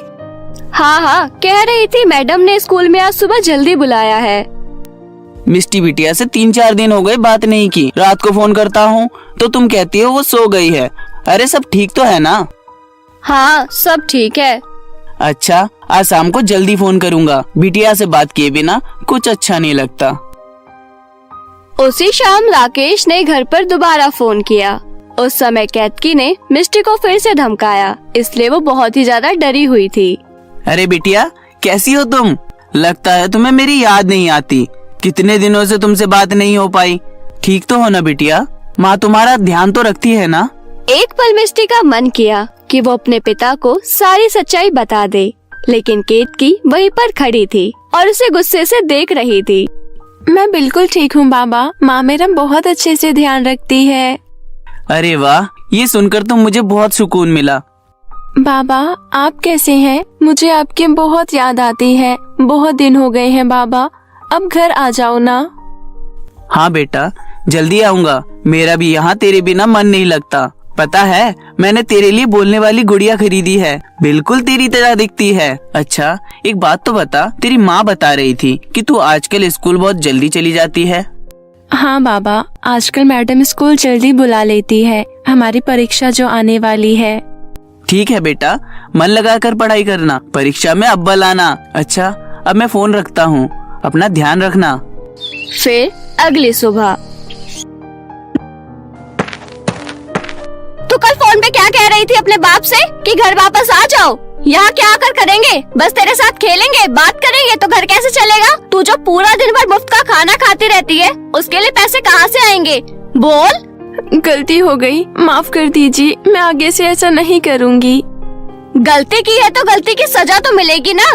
हाँ, कह रही थी मैडम ने स्कूल में आज सुबह जल्दी बुलाया है। मिष्टी बिटिया से 3-4 दिन हो गए बात नहीं की। रात को फोन करता हूँ तो तुम कहती हो वो सो गई है। अरे सब ठीक तो है ना? हाँ सब ठीक है। अच्छा, आज शाम को जल्दी फोन करूँगा। बिटिया से बात किए बिना कुछ अच्छा नहीं लगता। उसी शाम राकेश ने घर पर दोबारा फोन किया। उस समय केतकी ने मिष्टी को फिर से धमकाया, इसलिए वो बहुत ही ज्यादा डरी हुई थी। अरे बिटिया, कैसी हो तुम? लगता है तुम्हें मेरी याद नहीं आती। कितने दिनों से तुमसे बात नहीं हो पाई। ठीक तो हो ना बिटिया? माँ तुम्हारा ध्यान तो रखती है ना? एक पल मिष्टी का मन किया कि वो अपने पिता को सारी सच्चाई बता दे, लेकिन केतकी वहीं पर खड़ी थी और उसे गुस्से से देख रही थी। मैं बिल्कुल ठीक हूँ बाबा, माँ मेरा बहुत अच्छे से ध्यान रखती है। अरे वाह, ये सुनकर तो मुझे बहुत सुकून मिला। बाबा आप कैसे हैं? मुझे आपकी बहुत याद आती है। बहुत दिन हो गए हैं बाबा, अब घर आ जाओ ना। हाँ बेटा, जल्दी आऊंगा। मेरा भी यहाँ तेरे बिना मन नहीं लगता। पता है, मैंने तेरे लिए बोलने वाली गुड़िया खरीदी है। बिल्कुल तेरी तरह दिखती है। अच्छा, एक बात तो बता, तेरी माँ बता रही थी कि तू आजकल स्कूल बहुत जल्दी चली जाती है। हाँ बाबा, आजकल मैडम स्कूल जल्दी बुला लेती है। हमारी परीक्षा जो आने वाली है। ठीक है बेटा, मन लगाकर पढ़ाई करना, परीक्षा में अव्वल आना। अच्छा, अब मैं फोन रखता हूँ, अपना ध्यान रखना। फिर अगली सुबह। तू कल फोन पे क्या कह रही थी अपने बाप से कि घर वापस आ जाओ? यहाँ क्या आकर करेंगे? बस तेरे साथ खेलेंगे, बात करेंगे तो घर कैसे चलेगा? तू जो पूरा दिन भर मुफ्त का खाना खाती रहती है, उसके लिए पैसे कहाँ से आएंगे? बोल। गलती हो गई, माफ कर दीजिए। मैं आगे से ऐसा नहीं करूँगी। गलती की है तो गलती की सजा तो मिलेगी ना।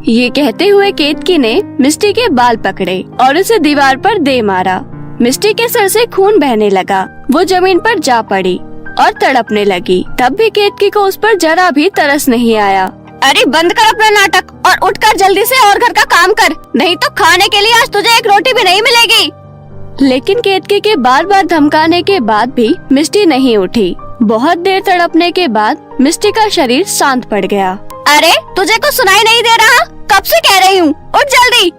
ये कहते हुए केतकी ने मिष्टी के बाल पकड़े और उसे दीवार पर दे मारा। मिष्टी के सर से खून बहने लगा। वो जमीन पर जा पड़ी और तड़पने लगी। तब भी केतकी को उस पर जरा भी तरस नहीं आया। अरे बंद कर अपना नाटक और उठकर जल्दी से और घर का काम कर, नहीं तो खाने के लिए आज तुझे एक रोटी भी नहीं मिलेगी। लेकिन केतकी के बार बार धमकाने के बाद भी मिष्टी नहीं उठी। बहुत देर तड़पने के बाद मिष्टी का शरीर शांत पड़ गया। अरे तुझे कुछ सुनाई नहीं दे रहा? कब से कह रही हूँ, उठ जल्दी।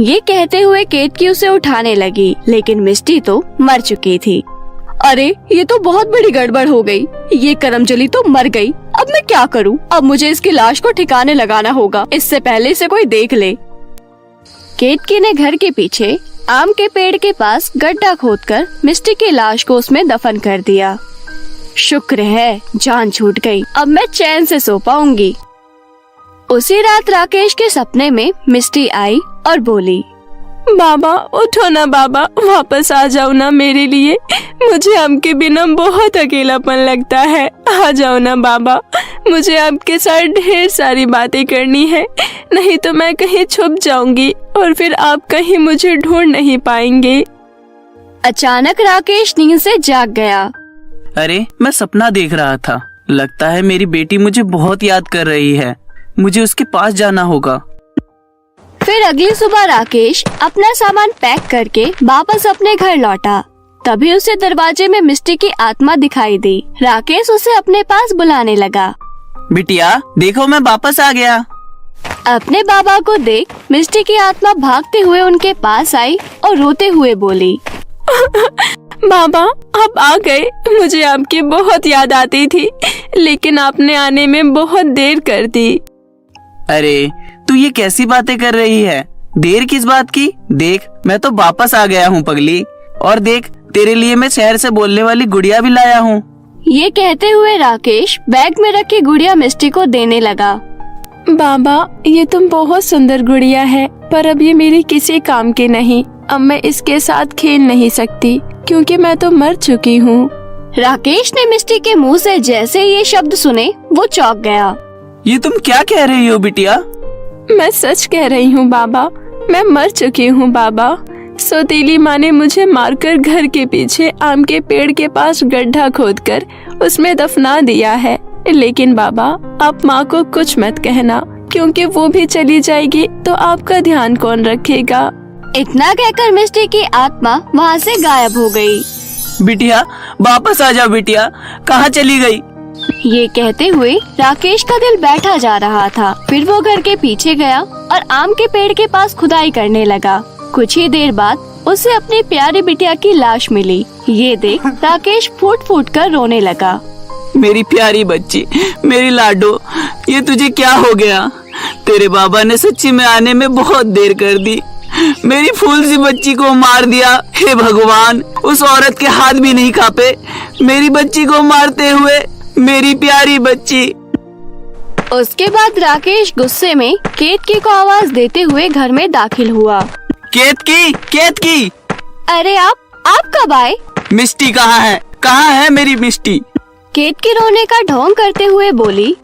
ये कहते हुए केतकी उसे उठाने लगी, लेकिन मिष्टी तो मर चुकी थी। अरे ये तो बहुत बड़ी गड़बड़ हो गई। ये करमजली तो मर गई। अब मैं क्या करूं? अब मुझे इसकी लाश को ठिकाने लगाना होगा, इससे पहले इसे कोई देख ले। केतकी ने घर के पीछे आम के पेड़ के पास गड्ढा खोदकर मिष्टी की लाश को उसमें दफन कर दिया। शुक्र है जान छूट गई, अब मैं चैन से सो पाऊंगी। उसी रात राकेश के सपने में मिष्टी आई और बोली, बाबा उठो ना बाबा, वापस आ जाओ ना मेरे लिए। मुझे आपके बिना बहुत अकेलापन लगता है। आ जाओ ना बाबा, मुझे आपके साथ ढेर सारी बातें करनी है, नहीं तो मैं कहीं छुप जाऊंगी और फिर आप कहीं मुझे ढूंढ नहीं पाएंगे। अचानक राकेश नींद से जाग गया। अरे मैं सपना देख रहा था। लगता है मेरी बेटी मुझे बहुत याद कर रही है। मुझे उसके पास जाना होगा। फिर अगली सुबह राकेश अपना सामान पैक करके वापस अपने घर लौटा। तभी उसे दरवाजे में मिष्टी की आत्मा दिखाई दी। राकेश उसे अपने पास बुलाने लगा। बिटिया देखो, मैं वापस आ गया। अपने बाबा को देख मिष्टी की आत्मा भागते हुए उनके पास आई और रोते हुए बोली, बाबा आप आ गए। मुझे आपकी बहुत याद आती थी, लेकिन आपने आने में बहुत देर कर दी। अरे तू ये कैसी बातें कर रही है? देर किस बात की? देख मैं तो वापस आ गया हूँ पगली। और देख तेरे लिए मैं शहर से बोलने वाली गुड़िया भी लाया हूँ। ये कहते हुए राकेश बैग में रखी गुड़िया मिष्टी को देने लगा। बाबा ये तुम बहुत सुंदर गुड़िया है, पर अब ये मेरी किसी काम की नहीं। अब मैं इसके साथ खेल नहीं सकती क्योंकि मैं तो मर चुकी हूँ। राकेश ने मिष्टी के मुंह से जैसे ये शब्द सुने वो चौंक गया। ये तुम क्या कह रही हो बिटिया? मैं सच कह रही हूँ बाबा, मैं मर चुकी हूँ बाबा। सौतेली माँ ने मुझे मारकर घर के पीछे आम के पेड़ के पास गड्ढा खोदकर उसमें दफना दिया है। लेकिन बाबा आप माँ को कुछ मत कहना, क्योंकि वो भी चली जाएगी तो आपका ध्यान कौन रखेगा। इतना कहकर मिष्टी की आत्मा वहाँ से गायब हो गई। बिटिया वापस आ जाओ बिटिया, कहाँ चली गई? ये कहते हुए राकेश का दिल बैठा जा रहा था। फिर वो घर के पीछे गया और आम के पेड़ के पास खुदाई करने लगा। कुछ ही देर बाद उसे अपनी प्यारी बिटिया की लाश मिली। ये देख राकेश फूट फूट कर रोने लगा। मेरी प्यारी बच्ची, मेरी लाडो, ये तुझे क्या हो गया? तेरे बाबा ने सच्ची में आने में बहुत देर कर दी। मेरी फूल सी बच्ची को मार दिया। हे भगवान, उस औरत के हाथ भी नहीं कांपे मेरी बच्ची को मारते हुए। मेरी प्यारी बच्ची। उसके बाद राकेश गुस्से में केतकी को आवाज देते हुए घर में दाखिल हुआ। केतकी, अरे आप कब आए? मिष्टी कहाँ है? कहाँ है मेरी मिष्टी? केतकी रोने का ढोंग करते हुए बोली।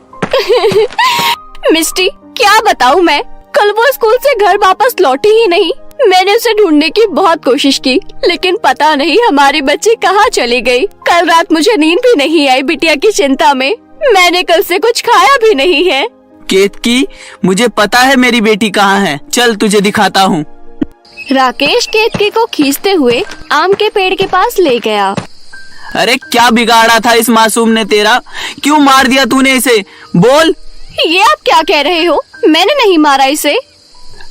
मिष्टी, क्या बताऊं मैं, कल वो स्कूल से घर वापस लौटी ही नहीं। मैंने उसे ढूंढने की बहुत कोशिश की, लेकिन पता नहीं हमारी बच्ची कहाँ चली गई। कल रात मुझे नींद भी नहीं आई बिटिया की चिंता में। मैंने कल से कुछ खाया भी नहीं है। केतकी, मुझे पता है मेरी बेटी कहाँ है। चल तुझे दिखाता हूँ। राकेश केतकी को खींचते हुए आम के पेड़ के पास ले गया। अरे क्या बिगाड़ा था इस मासूम ने तेरा? क्यों मार दिया तूने इसे? बोल। ये आप क्या कह रहे हो? मैंने नहीं मारा इसे।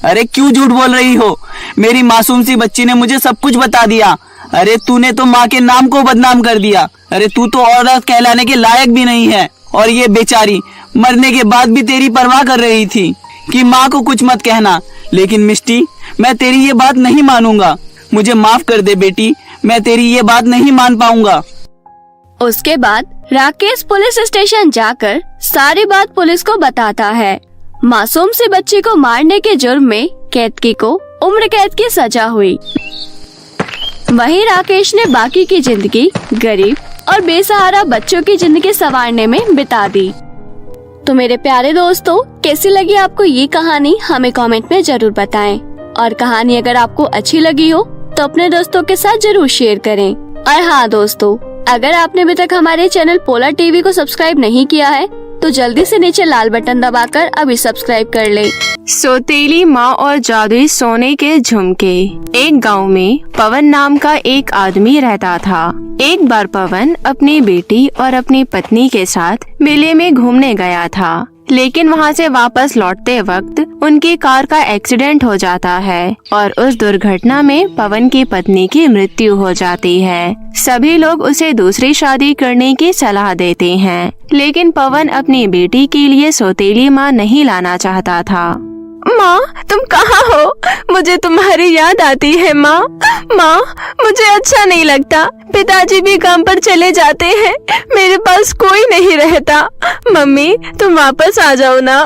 अरे क्यों झूठ बोल रही हो? मेरी मासूम सी बच्ची ने मुझे सब कुछ बता दिया। अरे तूने तो माँ के नाम को बदनाम कर दिया। अरे तू तो औरत कहलाने के लायक भी नहीं है। और ये बेचारी मरने के बाद भी तेरी परवाह कर रही थी कि माँ को कुछ मत कहना। लेकिन मिष्टी, मैं तेरी ये बात नहीं मानूंगा। मुझे माफ कर दे बेटी, मैं तेरी ये बात नहीं मान पाऊंगा। उसके बाद राकेश पुलिस स्टेशन जाकर सारी बात पुलिस को बताता है। मासूम सी बच्ची को मारने के जुर्म में केतकी को उम्र कैद की सजा हुई। वहीं राकेश ने बाकी की जिंदगी गरीब और बेसहारा बच्चों की जिंदगी संवारने में बिता दी। तो मेरे प्यारे दोस्तों, कैसी लगी आपको ये कहानी? हमें कमेंट में जरूर बताएं। और कहानी अगर आपको अच्छी लगी हो तो अपने दोस्तों के साथ जरूर शेयर करें। और हाँ दोस्तों, अगर आपने अभी तक हमारे चैनल पोला टीवी को सब्सक्राइब नहीं किया है तो जल्दी से नीचे लाल बटन दबाकर अभी सब्सक्राइब कर ले। सौतेली माँ और जादुई सोने के झुमके। एक गांव में पवन नाम का एक आदमी रहता था। एक बार पवन अपनी बेटी और अपनी पत्नी के साथ मेले में घूमने गया था, लेकिन वहाँ से वापस लौटते वक्त उनकी कार का एक्सीडेंट हो जाता है और उस दुर्घटना में पवन की पत्नी की मृत्यु हो जाती है। सभी लोग उसे दूसरी शादी करने की सलाह देते हैं, लेकिन पवन अपनी बेटी के लिए सौतेली माँ नहीं लाना चाहता था। माँ, तुम कहाँ हो? मुझे तुम्हारी याद आती है माँ। माँ, मुझे अच्छा नहीं लगता। पिताजी भी काम पर चले जाते हैं, मेरे पास कोई नहीं रहता। मम्मी, तुम वापस आ जाओ ना।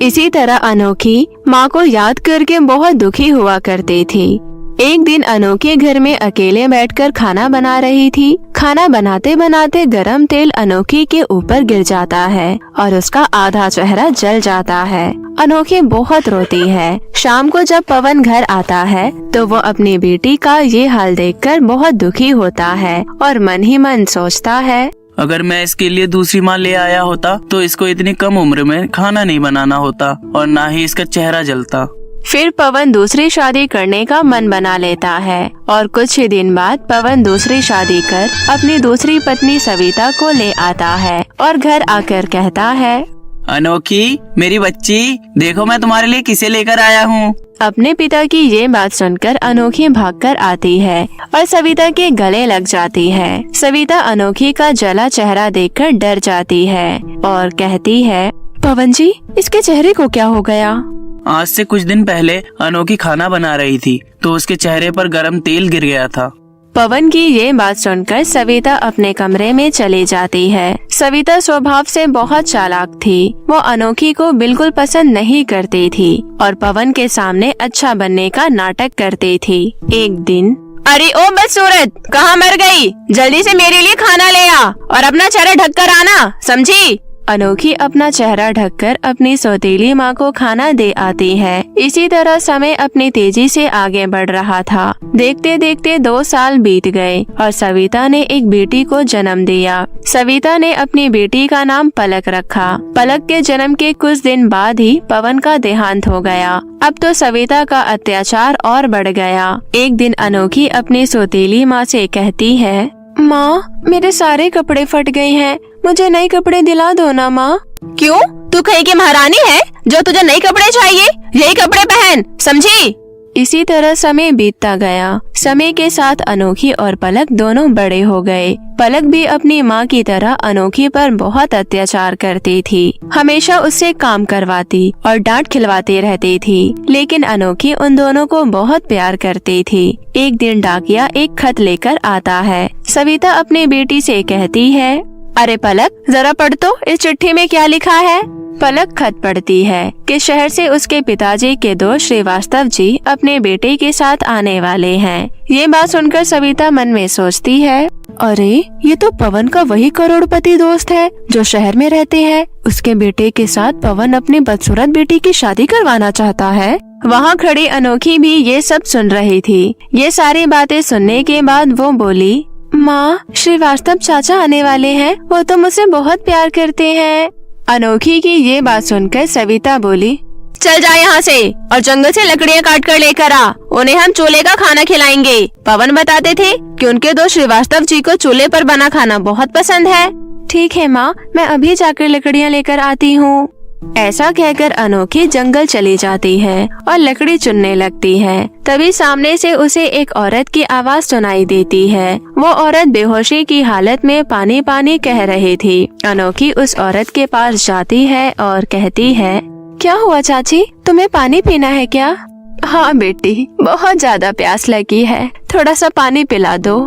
इसी तरह अनोखी माँ को याद करके बहुत दुखी हुआ करती थी। एक दिन अनोखी घर में अकेले बैठकर खाना बना रही थी। खाना बनाते बनाते गरम तेल अनोखी के ऊपर गिर जाता है और उसका आधा चेहरा जल जाता है। अनोखी बहुत रोती है। शाम को जब पवन घर आता है तो वो अपनी बेटी का ये हाल देखकर बहुत दुखी होता है और मन ही मन सोचता है, अगर मैं इसके लिए दूसरी माँ ले आया होता तो इसको इतनी कम उम्र में खाना नहीं बनाना होता और ना ही इसका चेहरा जलता। फिर पवन दूसरी शादी करने का मन बना लेता है और कुछ ही दिन बाद पवन दूसरी शादी कर अपनी दूसरी पत्नी सविता को ले आता है और घर आकर कहता है, अनोखी मेरी बच्ची, देखो मैं तुम्हारे लिए किसे लेकर आया हूँ। अपने पिता की ये बात सुनकर अनोखी भागकर आती है और सविता के गले लग जाती है। सविता अनोखी का जला चेहरा देखकर डर जाती है और कहती है, पवन जी, इसके चेहरे को क्या हो गया? आज से कुछ दिन पहले अनोखी खाना बना रही थी तो उसके चेहरे पर गरम तेल गिर गया था। पवन की ये बात सुनकर सविता अपने कमरे में चली जाती है। सविता स्वभाव से बहुत चालाक थी। वो अनोखी को बिल्कुल पसंद नहीं करती थी और पवन के सामने अच्छा बनने का नाटक करती थी। एक दिन, अरे ओ बदसूरत, कहाँ मर गई? जल्दी से मेरे लिए खाना ले आ और अपना चेहरा ढक कर आना, समझी? अनोखी अपना चेहरा ढककर अपनी सौतेली माँ को खाना दे आती है। इसी तरह समय अपनी तेजी से आगे बढ़ रहा था। देखते देखते 2 साल बीत गए और सविता ने एक बेटी को जन्म दिया। सविता ने अपनी बेटी का नाम पलक रखा। पलक के जन्म के कुछ दिन बाद ही पवन का देहांत हो गया। अब तो सविता का अत्याचार और बढ़ गया। एक दिन अनोखी अपनी सौतेली माँ से कहती है, माँ, मेरे सारे कपड़े फट गए हैं, मुझे नए कपड़े दिला दो ना माँ। क्यों? तू कहीं की महारानी है जो तुझे नए कपड़े चाहिए? यही कपड़े पहन, समझी? इसी तरह समय बीतता गया। समय के साथ अनोखी और पलक दोनों बड़े हो गए। पलक भी अपनी माँ की तरह अनोखी पर बहुत अत्याचार करती थी। हमेशा उससे काम करवाती और डांट खिलवाती रहती थी, लेकिन अनोखी उन दोनों को बहुत प्यार करती थी। एक दिन डाकिया एक खत लेकर आता है। सविता अपनी बेटी से कहती है, अरे पलक, जरा पढ़ तो इस चिट्ठी में क्या लिखा है। पलक खत पढ़ती है कि शहर से उसके पिताजी के दोस्त श्रीवास्तव जी अपने बेटे के साथ आने वाले हैं। ये बात सुनकर सविता मन में सोचती है, अरे ये तो पवन का वही करोड़पति दोस्त है जो शहर में रहते हैं। उसके बेटे के साथ पवन अपनी बदसूरत बेटी की शादी करवाना चाहता है। वहाँ खड़ी अनोखी भी ये सब सुन रही थी। ये सारी बातें सुनने के बाद वो बोली, माँ, श्रीवास्तव चाचा आने वाले हैं। वो तो मुझसे बहुत प्यार करते हैं। अनोखी की ये बात सुनकर सविता बोली, चल जा यहाँ से और जंगल से लकड़ियाँ काट कर लेकर आ। उन्हें हम चूल्हे का खाना खिलाएंगे। पवन बताते थे कि उनके दोस्त श्रीवास्तव जी को चूल्हे पर बना खाना बहुत पसंद है। ठीक है माँ, मैं अभी जाकर लकड़ियाँ लेकर आती हूँ। ऐसा कहकर अनोखी जंगल चली जाती है और लकड़ी चुनने लगती है। तभी सामने से उसे एक औरत की आवाज सुनाई देती है। वो औरत बेहोशी की हालत में पानी पानी कह रही थी। अनोखी उस औरत के पास जाती है और कहती है, क्या हुआ चाची, तुम्हें पानी पीना है क्या? हाँ बेटी, बहुत ज्यादा प्यास लगी है, थोड़ा सा पानी पिला दो।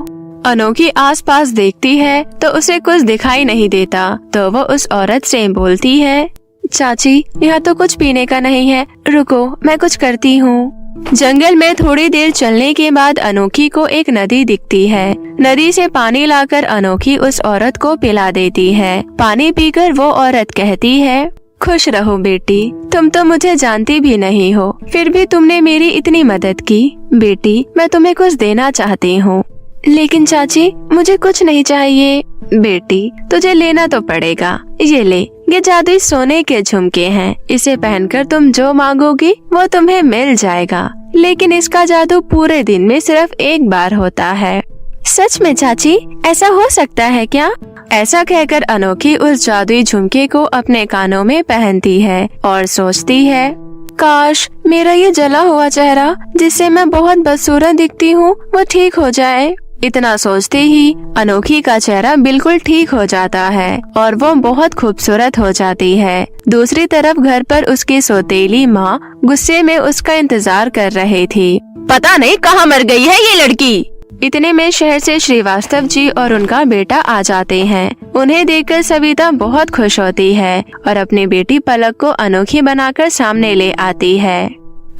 अनोखी आसपास देखती है तो उसे कुछ दिखाई नहीं देता, तो वो उस औरत से बोलती है, चाची, यहाँ तो कुछ पीने का नहीं है, रुको मैं कुछ करती हूँ। जंगल में थोड़ी देर चलने के बाद अनोखी को एक नदी दिखती है। नदी से पानी लाकर अनोखी उस औरत को पिला देती है। पानी पीकर वो औरत कहती है, खुश रहो बेटी, तुम तो मुझे जानती भी नहीं हो, फिर भी तुमने मेरी इतनी मदद की। बेटी, मैं तुम्हें कुछ देना चाहती हूँ। लेकिन चाची, मुझे कुछ नहीं चाहिए। बेटी, तुझे लेना तो पड़ेगा। ये ले, ये जादुई सोने के झुमके हैं। इसे पहनकर तुम जो मांगोगी वो तुम्हें मिल जाएगा, लेकिन इसका जादू पूरे दिन में सिर्फ एक बार होता है। सच में चाची, ऐसा हो सकता है क्या? ऐसा कहकर अनोखी उस जादुई झुमके को अपने कानों में पहनती है और सोचती है, काश मेरा ये जला हुआ चेहरा जिससे मैं बहुत बदसूरत दिखती हूँ वो ठीक हो जाए। इतना सोचते ही अनोखी का चेहरा बिल्कुल ठीक हो जाता है और वो बहुत खूबसूरत हो जाती है। दूसरी तरफ घर पर उसकी सौतेली माँ गुस्से में उसका इंतजार कर रही थी। पता नहीं कहाँ मर गई है ये लड़की। इतने में शहर से श्रीवास्तव जी और उनका बेटा आ जाते हैं। उन्हें देखकर सविता बहुत खुश होती है और अपनी बेटी पलक को अनोखी बनाकर सामने ले आती है।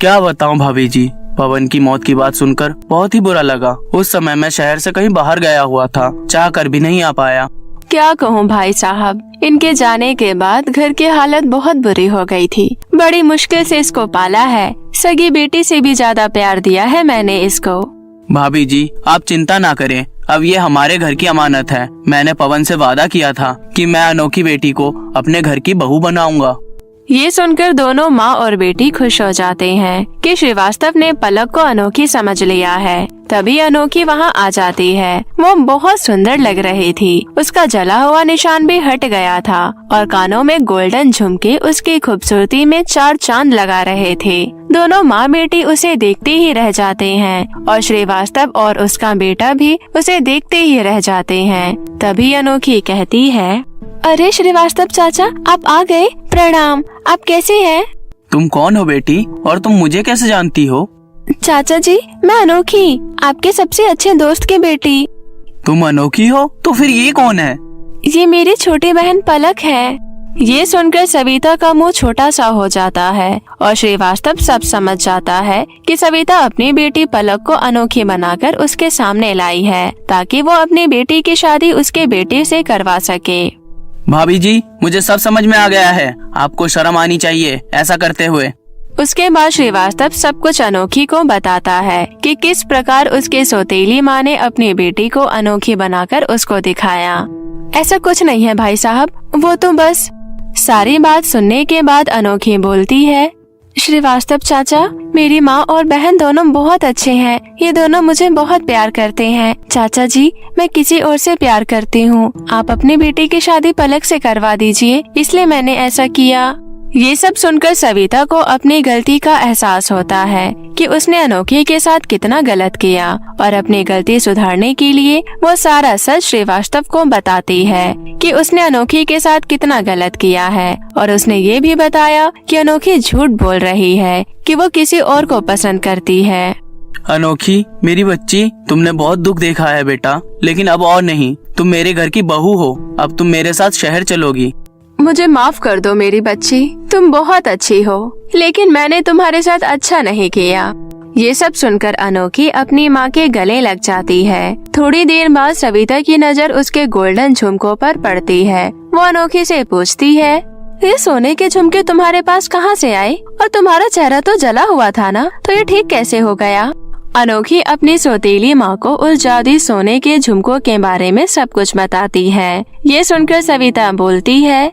क्या बताऊं भाभी जी, पवन की मौत की बात सुनकर बहुत ही बुरा लगा। उस समय मैं शहर से कहीं बाहर गया हुआ था, चाह कर भी नहीं आ पाया। क्या कहूँ भाई साहब, इनके जाने के बाद घर की हालत बहुत बुरी हो गई थी। बड़ी मुश्किल से इसको पाला है। सगी बेटी से भी ज्यादा प्यार दिया है मैंने इसको। भाभी जी, आप चिंता ना करें, अब ये हमारे घर की अमानत है। मैंने पवन से वादा किया था कि मैं अनोखी बेटी को अपने घर की बहू बनाऊंगा। ये सुनकर दोनों माँ और बेटी खुश हो जाते हैं कि श्रीवास्तव ने पलक को अनोखी समझ लिया है। तभी अनोखी वहाँ आ जाती है। वो बहुत सुंदर लग रही थी। उसका जला हुआ निशान भी हट गया था और कानों में गोल्डन झुमके उसकी खूबसूरती में चार चांद लगा रहे थे। दोनों माँ बेटी उसे देखते ही रह जाते हैं और श्रीवास्तव और उसका बेटा भी उसे देखते ही रह जाते हैं। तभी अनोखी कहती है, अरे श्रीवास्तव चाचा, आप आ गए। प्रणाम, आप कैसे हैं? तुम कौन हो बेटी, और तुम मुझे कैसे जानती हो? चाचा जी, मैं अनोखी, आपके सबसे अच्छे दोस्त की बेटी। तुम अनोखी हो? तो फिर ये कौन है? ये मेरी छोटी बहन पलक है। ये सुनकर सविता का मुंह छोटा सा हो जाता है और श्रीवास्तव सब समझ जाता है कि सविता अपनी बेटी पलक को अनोखी बनाकर उसके सामने लाई है ताकि वो अपनी बेटी की शादी उसके बेटे से करवा सके। भाभी जी, मुझे सब समझ में आ गया है। आपको शर्म आनी चाहिए ऐसा करते हुए। उसके बाद श्रीवास्तव सब कुछ अनोखी को बताता है कि किस प्रकार उसके सौतेली माँ ने अपनी बेटी को अनोखी बनाकर उसको दिखाया। ऐसा कुछ नहीं है भाई साहब, वो तो बस। सारी बात सुनने के बाद अनोखी बोलती है, श्रीवास्तव चाचा, मेरी माँ और बहन दोनों बहुत अच्छे हैं। ये दोनों मुझे बहुत प्यार करते हैं। चाचा जी, मैं किसी और से प्यार करती हूँ। आप अपनी बेटी की शादी पलक से करवा दीजिए, इसलिए मैंने ऐसा किया। ये सब सुनकर सविता को अपनी गलती का एहसास होता है कि उसने अनोखी के साथ कितना गलत किया और अपनी गलती सुधारने के लिए वो सारा सच श्रीवास्तव को बताती है कि उसने अनोखी के साथ कितना गलत किया है और उसने ये भी बताया कि अनोखी झूठ बोल रही है कि वो किसी और को पसंद करती है। अनोखी मेरी बच्ची, तुमने बहुत दुख देखा है बेटा, लेकिन अब और नहीं। तुम मेरे घर की बहू हो, अब तुम मेरे साथ शहर चलोगी। मुझे माफ कर दो मेरी बच्ची, तुम बहुत अच्छी हो, लेकिन मैंने तुम्हारे साथ अच्छा नहीं किया। ये सब सुनकर अनोखी अपनी माँ के गले लग जाती है। थोड़ी देर बाद सविता की नजर उसके गोल्डन झुमकों पर पड़ती है। वो अनोखी से पूछती है, ये सोने के झुमके तुम्हारे पास कहाँ से आए? और तुम्हारा चेहरा तो जला हुआ था ना, तो ये ठीक कैसे हो गया? अनोखी अपनी सौतेली माँ को उस जादुई सोने के झुमकों के बारे में सब कुछ बताती है। ये सुनकर सविता बोलती है,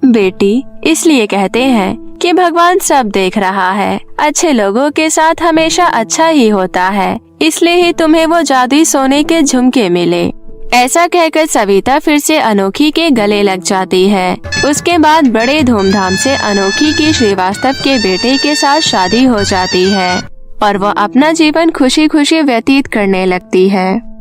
बेटी, इसलिए कहते हैं कि भगवान सब देख रहा है। अच्छे लोगों के साथ हमेशा अच्छा ही होता है, इसलिए ही तुम्हें वो जादुई सोने के झुमके मिले। ऐसा कहकर सविता फिर से अनोखी के गले लग जाती है। उसके बाद बड़े धूमधाम से अनोखी की श्रीवास्तव के बेटे के साथ शादी हो जाती है और वो अपना जीवन खुशी खुशी व्यतीत करने लगती है।